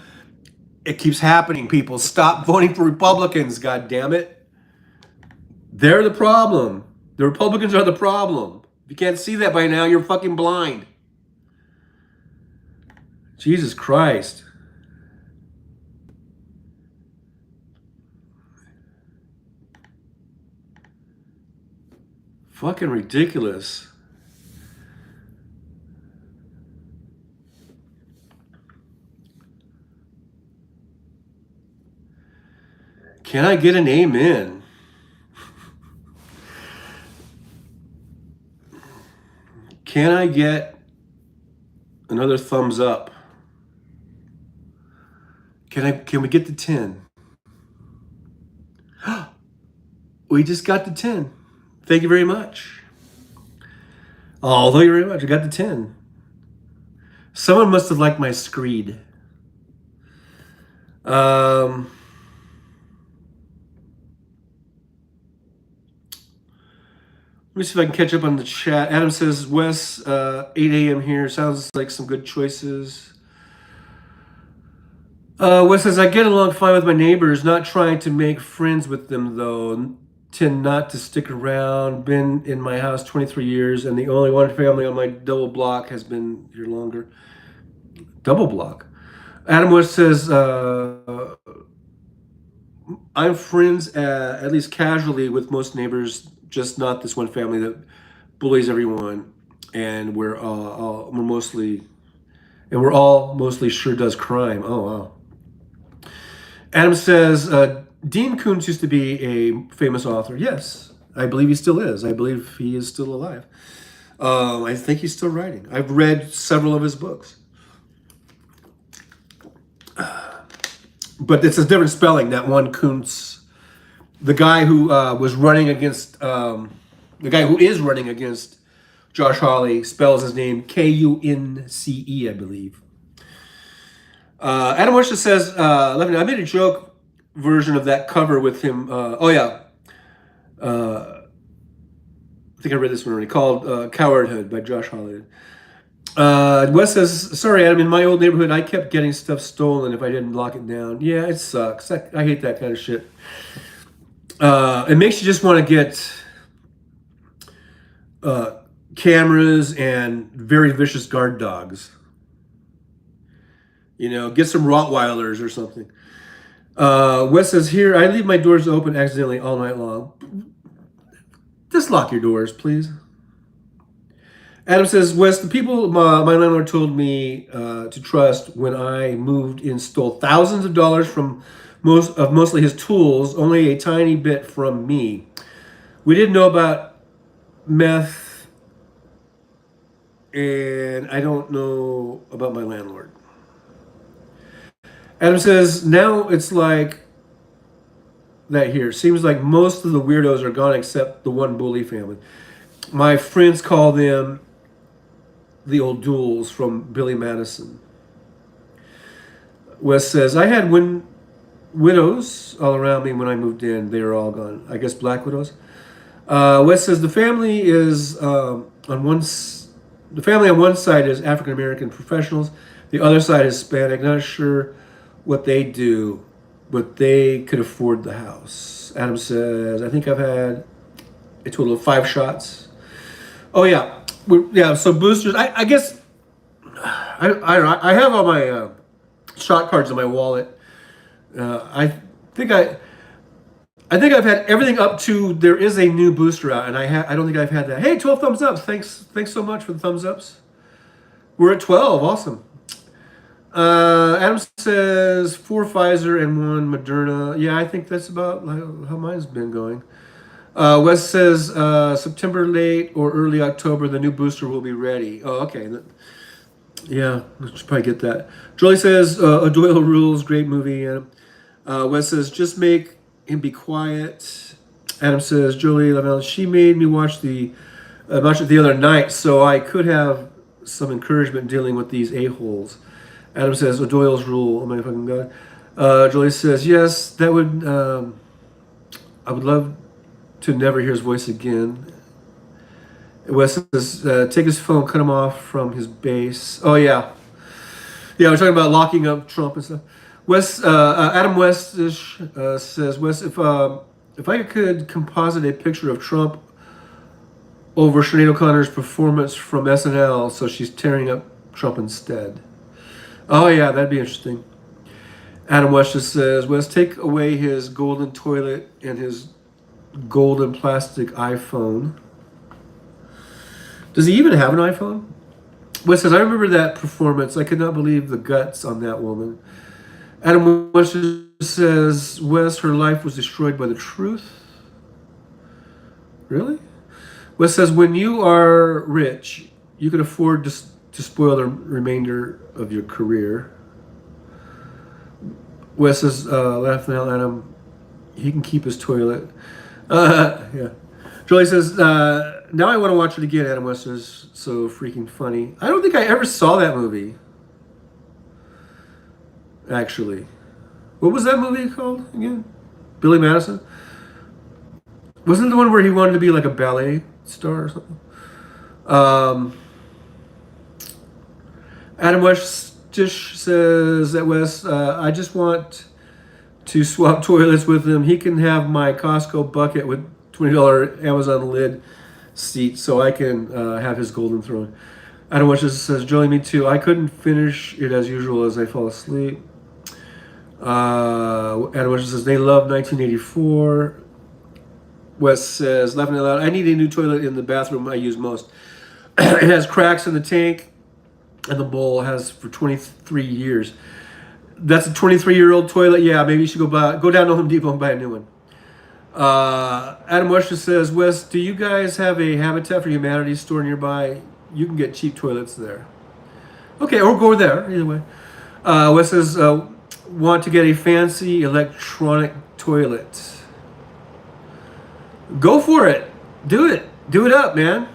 It keeps happening, people. Stop voting for Republicans, god damn it. They're the problem. The Republicans are the problem. If you can't see that by now, you're fucking blind. Jesus Christ. Fucking ridiculous. Can I get an amen? Can I get another thumbs up? Can we get to 10? We just got to 10. Thank you very much. Oh, thank you very much. I got to 10. Someone must have liked my screed. Let me see if I can catch up on the chat. Adam says, Wes, 8 a.m. here. Sounds like some good choices. Wes says, I get along fine with my neighbors, not trying to make friends with them, though. Tend not to stick around. Been in my house 23 years, and the only one family on my double block has been here longer. Double block? Adam West says, I'm friends, at least casually, with most neighbors, just not this one family that bullies everyone, and we're all mostly sure does crime. Oh, wow. Adam says, Dean Koontz used to be a famous author. Yes, I believe he still is. I believe he is still alive. I think he's still writing. I've read several of his books. But it's a different spelling, that one Koontz. The guy who was running against, the guy who is running against Josh Hawley spells his name Kunce, I believe. Adam Washington says, Levin, I made a joke version of that cover with him. I think I read this one already, called Cowardhood by Josh Hawley. Wes says, sorry, Adam, in my old neighborhood, I kept getting stuff stolen if I didn't lock it down. Yeah, it sucks. I hate that kind of shit. It makes you just want to get cameras and very vicious guard dogs. You know, get some Rottweilers or something. Wes says, here, I leave my doors open accidentally all night long. Just lock your doors, please. Adam says, Wes, the people my landlord told me to trust when I moved in stole thousands of dollars from mostly his tools, only a tiny bit from me. We didn't know about meth, and I don't know about my landlord. Adam says, now it's like that here. Seems like most of the weirdos are gone except the one bully family. My friends call them the old duels from Billy Madison. Wes says, I had widows all around me when I moved in. They are all gone. I guess black widows. Wes says, the family is on one side is African American professionals. The other side is Hispanic. Not sure what they do, but they could afford the house. Adam says, I think I've had a total of 5 shots. Oh yeah, so boosters. I guess I have all my shot cards in my wallet. I think I've had everything up to there is a new booster out, and I don't think I've had that. Hey, 12 thumbs up. Thanks so much for the thumbs ups. We're at 12. Awesome. Adam says 4 Pfizer and 1 Moderna. Yeah, I think that's about how mine's been going. Wes says September late or early October, the new booster will be ready. Oh, okay. Yeah, let's probably get that. Jolie says Doyle Rules, great movie. Wes says just make him be quiet. Adam says Jolie, she made me watch it the other night, so I could have some encouragement dealing with these a-holes. Adam says, O'Doyle's rule. Oh my fucking god. Jolie says, yes, that would. I would love to never hear his voice again. Wes says, take his phone, cut him off from his base. Oh yeah, yeah. We're talking about locking up Trump and stuff. Adam West says, Wes, if I could composite a picture of Trump over Sinead O'Connor's performance from SNL, so she's tearing up Trump instead. Oh yeah, that'd be interesting. Adam West just says, Wes, take away his golden toilet and his golden plastic iPhone. Does he even have an iPhone? Wes says, I remember that performance. I could not believe the guts on that woman. Adam West says, Wes, her life was destroyed by the truth. Really? Wes says, when you are rich, you can afford to spoil the remainder of your career. Wes says, laughing out at him, he can keep his toilet. Yeah. Jolie says, now I want to watch it again. Adam West says, so freaking funny. I don't think I ever saw that movie. Actually. What was that movie called again? Billy Madison? Wasn't it the one where he wanted to be like a ballet star or something? Adam West just says that Wes, I just want to swap toilets with him. He can have my Costco bucket with $20 Amazon lid seat so I can have his golden throne. Adam West just says, Jolie, me too. I couldn't finish it as usual as I fall asleep. Adam West says, they love 1984. Wes says, laughing out loud, I need a new toilet in the bathroom I use most. It has cracks in the tank, and the bowl has for 23 years. That's a 23-year-old toilet. Yeah, maybe you should go down to Home Depot and buy a new one. Adam West says, Wes, do you guys have a Habitat for Humanity store nearby? You can get cheap toilets there. Okay, or go there, either way. Wes says, want to get a fancy electronic toilet. Go for it. Do it. Do it up, man.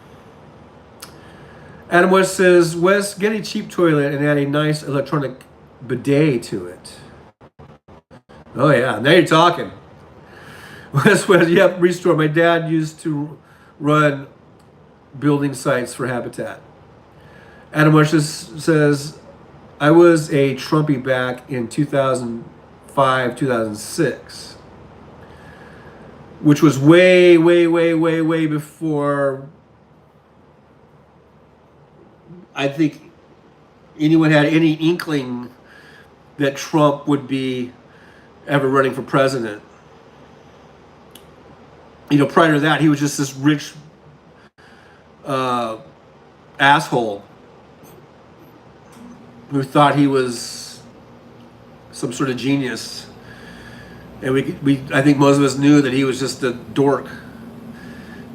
Adam West says, Wes, get a cheap toilet and add a nice electronic bidet to it. Oh, yeah. Now you're talking. Wes, yep, Restore. My dad used to run building sites for Habitat. Adam West says, I was a Trumpy back in 2005, 2006, which was way, way, way, way, way before I think anyone had any inkling that Trump would be ever running for president. You know, prior to that, he was just this rich asshole who thought he was some sort of genius. And I think most of us knew that he was just a dork.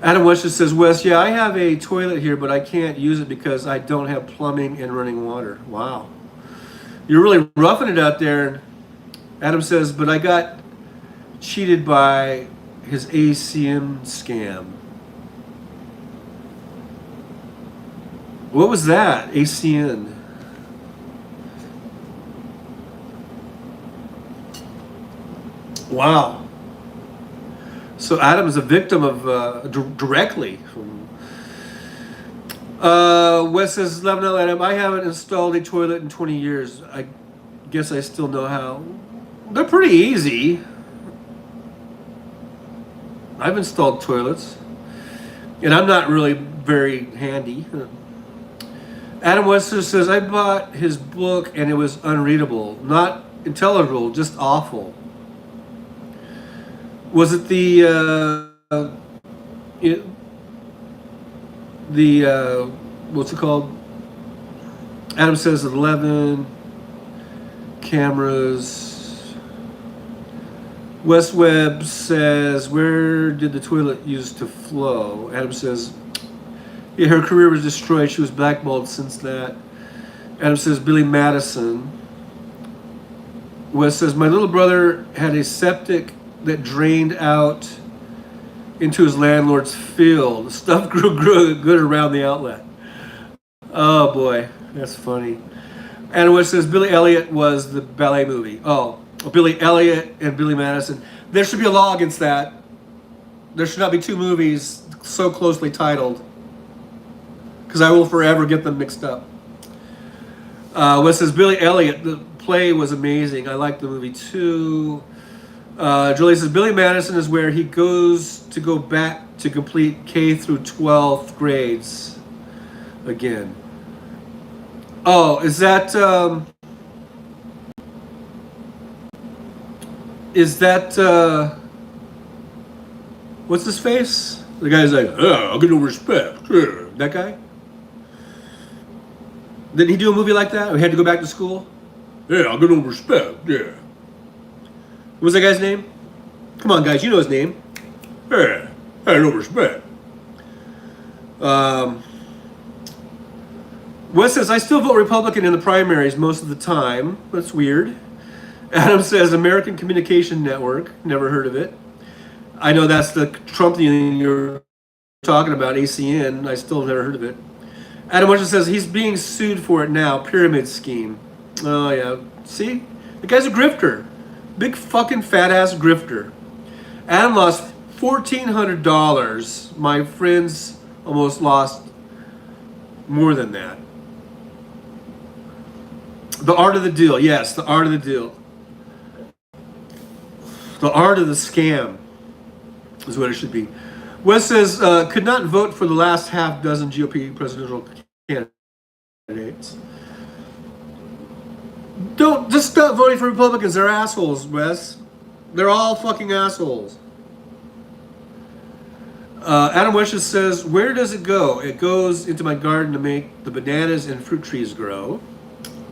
Adam West just says, Wes, yeah, I have a toilet here, but I can't use it because I don't have plumbing and running water. Wow. You're really roughing it out there. Adam says, but I got cheated by his ACM scam. What was that? ACN. Wow. So Adam is a victim of directly. Wes says, Lebanon Adam, I haven't installed a toilet in 20 years. I guess I still know how. They're pretty easy. I've installed toilets. And I'm not really very handy. Adam Wester says, I bought his book and it was unreadable. Not intelligible, just awful. Was it the what's it called? Adam says 11 cameras. Wes Webb says, where did the toilet use to flow? Adam says, yeah, her career was destroyed. She was blackballed since that. Adam says, Billy Madison. Wes says, my little brother had a septic that drained out into his landlord's field. Stuff grew good around the outlet. Oh boy, that's funny. And what says Billy Elliot was the ballet movie. Oh, Billy Elliot and Billy Madison. There should be a law against that. There should not be two movies so closely titled, because I will forever get them mixed up. What says Billy Elliot, the play was amazing. I liked the movie too. Julie says Billy Madison is where he goes to go back to complete K through 12th grades again. Oh, is that what's his face? The guy's like, oh, I'll get no respect. That guy? Didn't he do a movie like that? Or he had to go back to school? Yeah, I'll get no respect. Yeah. What was that guy's name? Come on, guys, you know his name. Yeah, I had no respect. Wes says, I still vote Republican in the primaries most of the time. That's weird. Adam says, American Communication Network. Never heard of it. I know that's the Trump thing you're talking about, ACN. I still never heard of it. Adam Washington says, he's being sued for it now. Pyramid scheme. Oh, yeah. See? The guy's a grifter. Big fucking fat ass grifter. Adam lost $1,400. My friends almost lost more than that. The art of the deal. Yes, the art of the deal. The art of the scam is what it should be. Wes says, could not vote for the last half dozen GOP presidential candidates. Don't just stop voting for Republicans. They're assholes, Wes. They're all fucking assholes. Adam Weshes says, where does it go? It goes into my garden to make the bananas and fruit trees grow.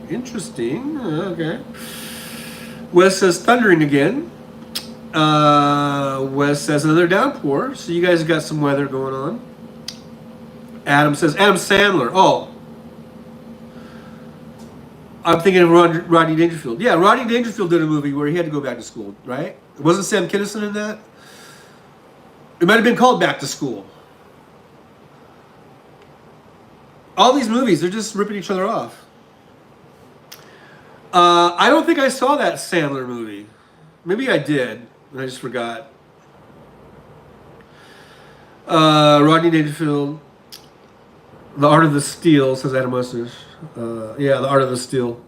Interesting. Okay. Wes says, thundering again. Wes says, another downpour. So you guys got some weather going on. Adam says, Adam Sandler. Oh. I'm thinking of Rodney Dangerfield. Yeah, Rodney Dangerfield did a movie where he had to go back to school, right? Wasn't Sam Kinison in that? It might have been called Back to School. All these movies, they're just ripping each other off. I don't think I saw that Sandler movie. Maybe I did, and I just forgot. Rodney Dangerfield, The Art of the Steal, says Adam Westers. Yeah, The Art of the Steal.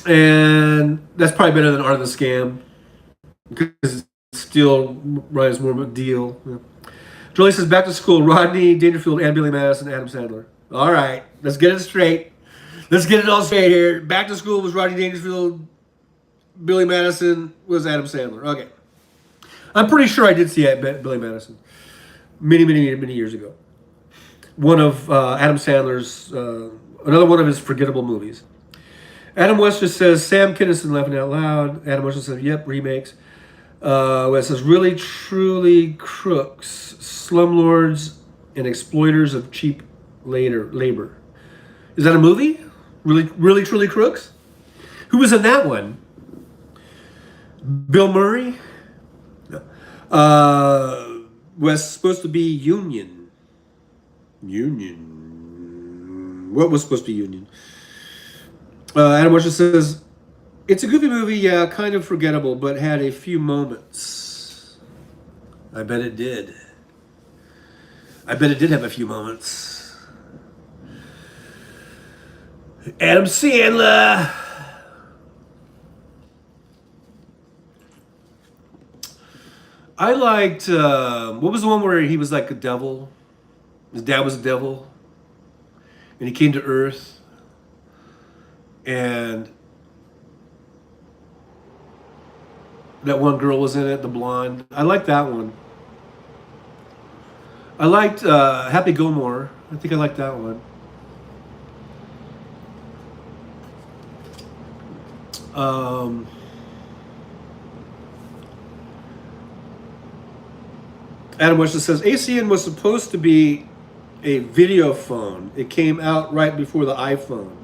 And that's probably better than Art of the Scam, because Steal rhymes more about deal. Yeah. Julie says, back to school, Rodney Dangerfield and Billy Madison, Adam Sandler. All right, let's get it straight. Let's get it all straight here. Back to school was Rodney Dangerfield. Billy Madison was Adam Sandler. Okay. I'm pretty sure I did see Billy Madison many years ago. One of Adam Sandler's, another one of his forgettable movies. Adam West just says, Sam Kinison laughing out loud. Adam West just says, yep, remakes. West says, really, truly crooks, slumlords, and exploiters of cheap labor. Is that a movie? Really, truly crooks? Who was in that one? Bill Murray? No. Was supposed to be Union. What was supposed to be Union? Adam Washington says, it's a goofy movie, yeah, kind of forgettable, but had a few moments. I bet it did. I bet it did have a few moments. Adam Sandler. I liked, what was the one where he was like a devil? His dad was a devil. And he came to Earth. And that one girl was in it, the blonde. I liked that one. I liked Happy Gilmore. I think I liked that one. Adam Weston says, ACN was supposed to be a video phone. It came out right before the iPhone.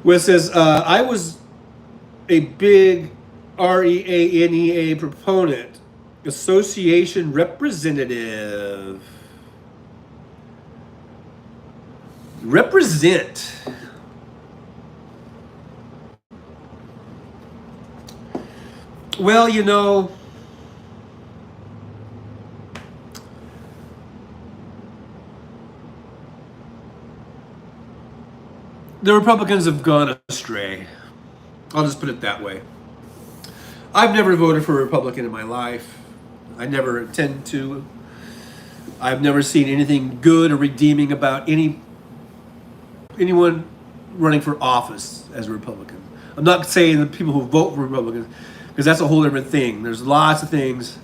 Wes says, I was a big REANEA proponent, association representative. Represent. Well, you know, the Republicans have gone astray. I'll just put it that way. I've never voted for a Republican in my life. I never intend to. I've never seen anything good or redeeming about anyone running for office as a Republican. I'm not saying the people who vote for Republicans, because that's a whole different thing. There's lots of things,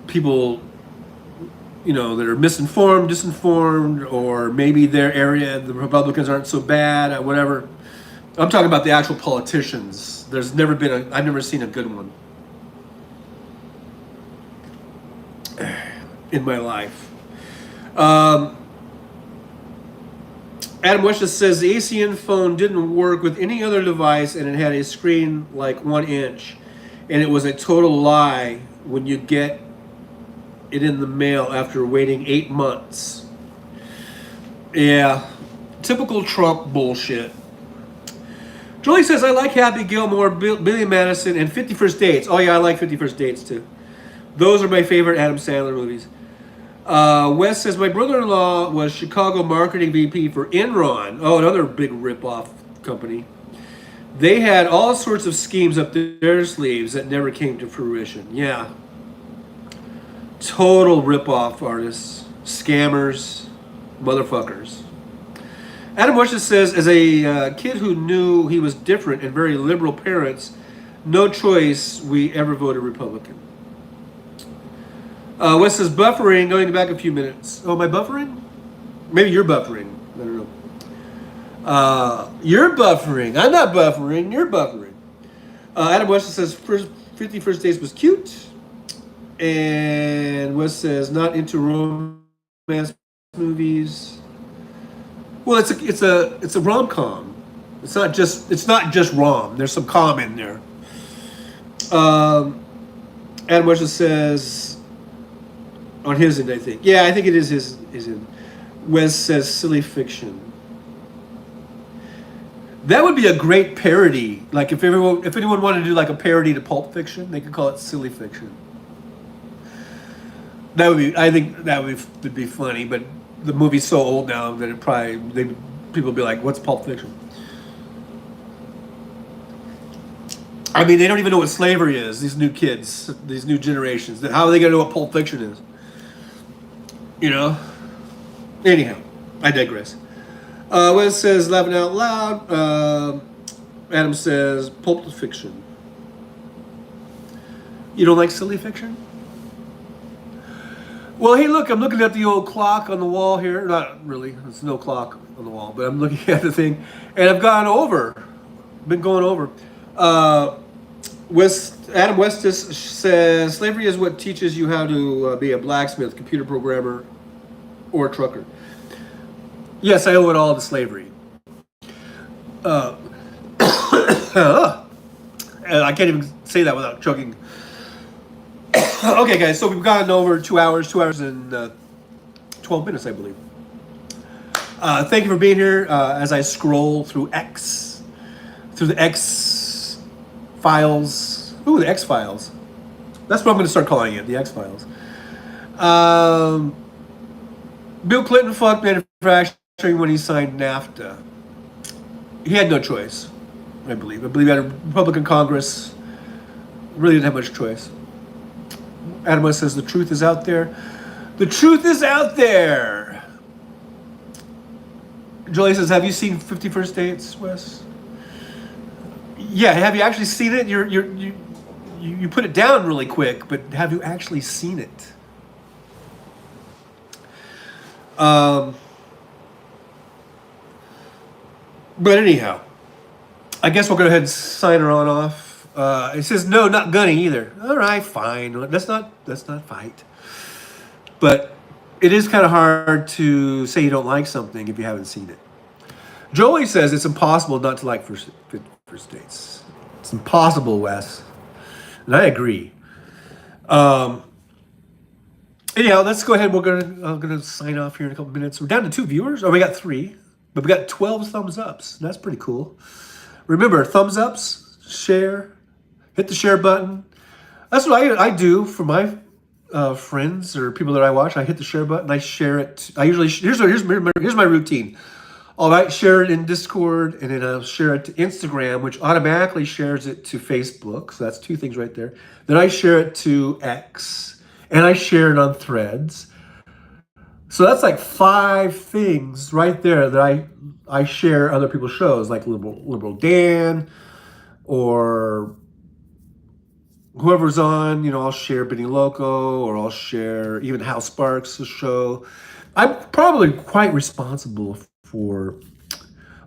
people, that are misinformed, disinformed, or maybe their area, the Republicans aren't so bad, or whatever. I'm talking about the actual politicians. I've never seen a good one in my life. Adam West just says the ACN phone didn't work with any other device and it had a screen like 1 inch. And it was a total lie when you get it in the mail after waiting 8 months. Yeah, typical Trump bullshit. Julie says, I like Happy Gilmore, Billy Madison, and 50 First Dates. Oh yeah, I like 50 First Dates too. Those are my favorite Adam Sandler movies. Wes says, my brother-in-law was Chicago marketing VP for Enron. Oh, another big rip-off company. They had all sorts of schemes up their sleeves that never came to fruition. Yeah. Total rip-off artists. Scammers. Motherfuckers. Adam West says, as a kid who knew he was different and very liberal parents, no choice we ever voted Republican. Wes says, buffering, going back a few minutes. Oh, am I buffering? Maybe you're buffering. I don't know. You're buffering. I'm not buffering. You're buffering. Adam West says, 50 First Dates was cute. And Wes says, not into romance movies. Well, it's a rom-com. It's not just rom. There's some com in there. Adam West says, on his end, I think. Yeah, I think it is his end. Wes says silly fiction. That would be a great parody. Like if anyone wanted to do like a parody to Pulp Fiction, they could call it silly fiction. I think that would be funny, but the movie's so old now that people would be like, what's Pulp Fiction? I mean, they don't even know what slavery is, these new kids, these new generations. How are they going to know what Pulp Fiction is? Anyhow, I digress. Wes says, laughing out loud. Adam says, Pulp Fiction. You don't like silly fiction? Well, hey, look, I'm looking at the old clock on the wall here. Not really, there's no clock on the wall, but I'm looking at the thing, and I've been going over. Adam West says, slavery is what teaches you how to be a blacksmith, computer programmer, or a trucker. Yes, I owe it all to slavery. And I can't even say that without choking. Okay, guys, so we've gone over 2 hours and 12 minutes, I believe. Thank you for being here as I scroll through the X files. Ooh, the X files. That's what I'm going to start calling it, the X files. Bill Clinton fucked manufacturing when he signed NAFTA. He had no choice, I believe. I believe he had a Republican Congress. Really didn't have much choice. Adam West says the truth is out there. The truth is out there. Jolie says, have you seen 50 First Dates, Wes? Yeah, have you actually seen it? You put it down really quick, but have you actually seen it? But anyhow, I guess we'll go ahead and sign her on off. It says no, not Gunny either. All right, fine. Let's not fight. But it is kind of hard to say you don't like something if you haven't seen it. Joey says it's impossible not to like First Dates. It's impossible, Wes. And I agree. Anyhow, let's go ahead. I'm gonna sign off here in a couple minutes. We're down to 2 viewers. Oh, we got 3. But we got 12 thumbs ups. That's pretty cool. Remember, thumbs ups, share, hit the share button. That's what I do for my friends or people that I watch. I hit the share button. I share it. I usually here's my routine. All right, share it in Discord, and then I'll share it to Instagram, which automatically shares it to Facebook. So that's two things right there. Then I share it to X, and I share it on Threads. So that's like 5 things right there that I share other people's shows, like Liberal Dan or whoever's on. I'll share Benny Loco, or I'll share even Hal Sparks' show. I'm probably quite responsible for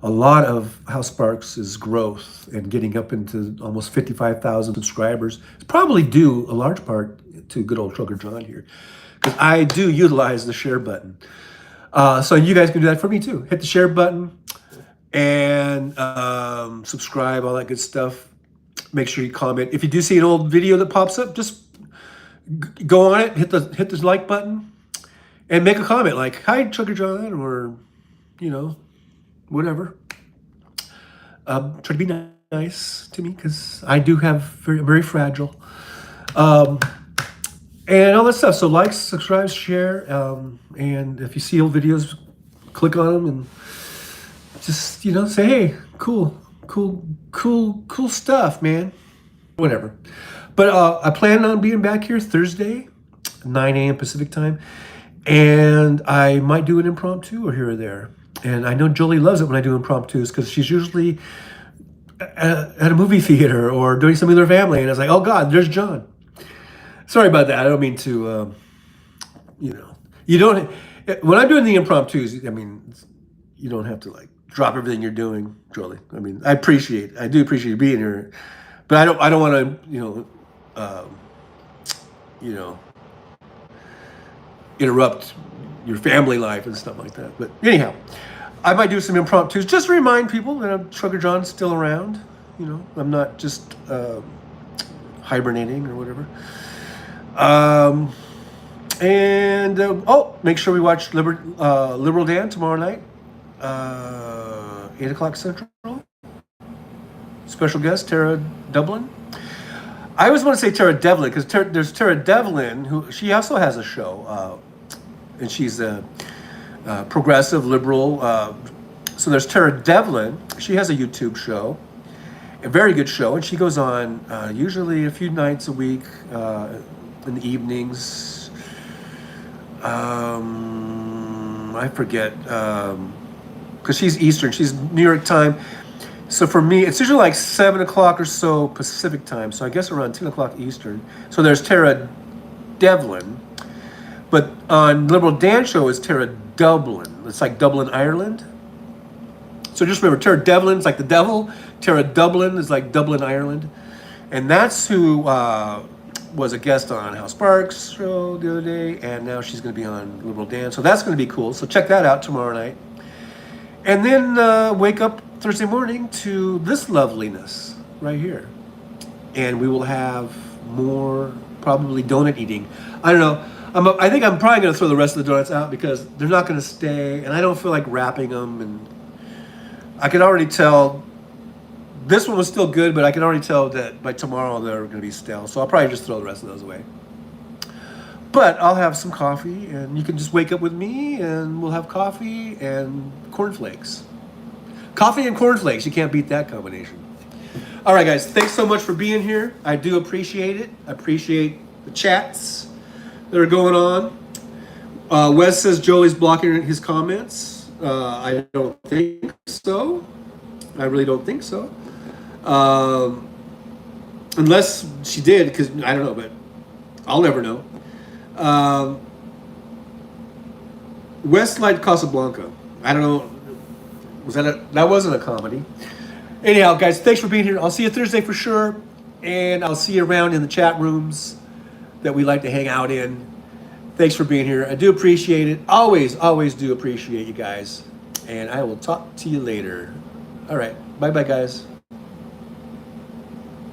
a lot of Hal Sparks' growth and getting up into almost 55,000 subscribers. It's probably due a large part to good old Trucker John here, because I do utilize the share button. So you guys can do that for me too. Hit the share button and subscribe, all that good stuff. Make sure you comment. If you do see an old video that pops up, just go on it, hit the like button, and make a comment like, "Hi, Trucker John," or whatever. Try to be nice to me, because I do have very fragile. And all that stuff. So like, subscribe, share, and if you see old videos, click on them and just say, "Hey, cool stuff, man." Whatever. But I plan on being back here Thursday, 9 a.m. Pacific time, and I might do an impromptu or here or there. And I know Jolie loves it when I do impromptus, because she's usually at a movie theater or doing something with her family, and it's like, "Oh God, there's John." Sorry about that. I don't mean to, you don't, when I'm doing the impromptus, you don't have to like drop everything you're doing, Jolie. I do appreciate you being here, but I don't want to, interrupt your family life and stuff like that. But anyhow, I might do some impromptus just to remind people that Trucker John's still around. I'm not just hibernating or whatever. Make sure we watch Liberal Dan tomorrow night, 8 o'clock Central. Special guest, Tara Devlin. I always want to say Tara Devlin, because there's Tara Devlin, who she also has a show, and she's a progressive liberal. So there's Tara Devlin. She has a YouTube show, a very good show, and she goes on usually a few nights a week, in the evenings. I forget, because she's Eastern, she's New York time. So for me, it's usually like 7 o'clock or so Pacific time. So I guess around 10 o'clock Eastern. So there's Tara Devlin. But on Liberal Dan show is Tara Dublin. It's like Dublin, Ireland. So just remember, Tara Devlin is like the devil. Tara Dublin is like Dublin, Ireland. And that's who was a guest on Hal Sparks' show the other day, and now she's going to be on Liberal Dan. So that's going to be cool. So check that out tomorrow night. And then wake up Thursday morning to this loveliness right here. And we will have more probably donut eating. I don't know. I think I'm probably going to throw the rest of the donuts out, because they're not going to stay, and I don't feel like wrapping them. And I can already tell this one was still good, but I can already tell that by tomorrow they're going to be stale. So I'll probably just throw the rest of those away. But I'll have some coffee, and you can just wake up with me, and we'll have coffee and cornflakes. Coffee and cornflakes. You can't beat that combination. All right, guys. Thanks so much for being here. I do appreciate it. I appreciate the chats that are going on. Wes says Jolie's blocking his comments. I don't think so. I really don't think so. Unless she did, because I don't know, but I'll never know. Westlight Casablanca. I don't know. That wasn't a comedy. Anyhow, guys, thanks for being here. I'll see you Thursday for sure. And I'll see you around in the chat rooms that we like to hang out in. Thanks for being here. I do appreciate it. Always do appreciate you guys. And I will talk to you later. All right. Bye-bye, guys.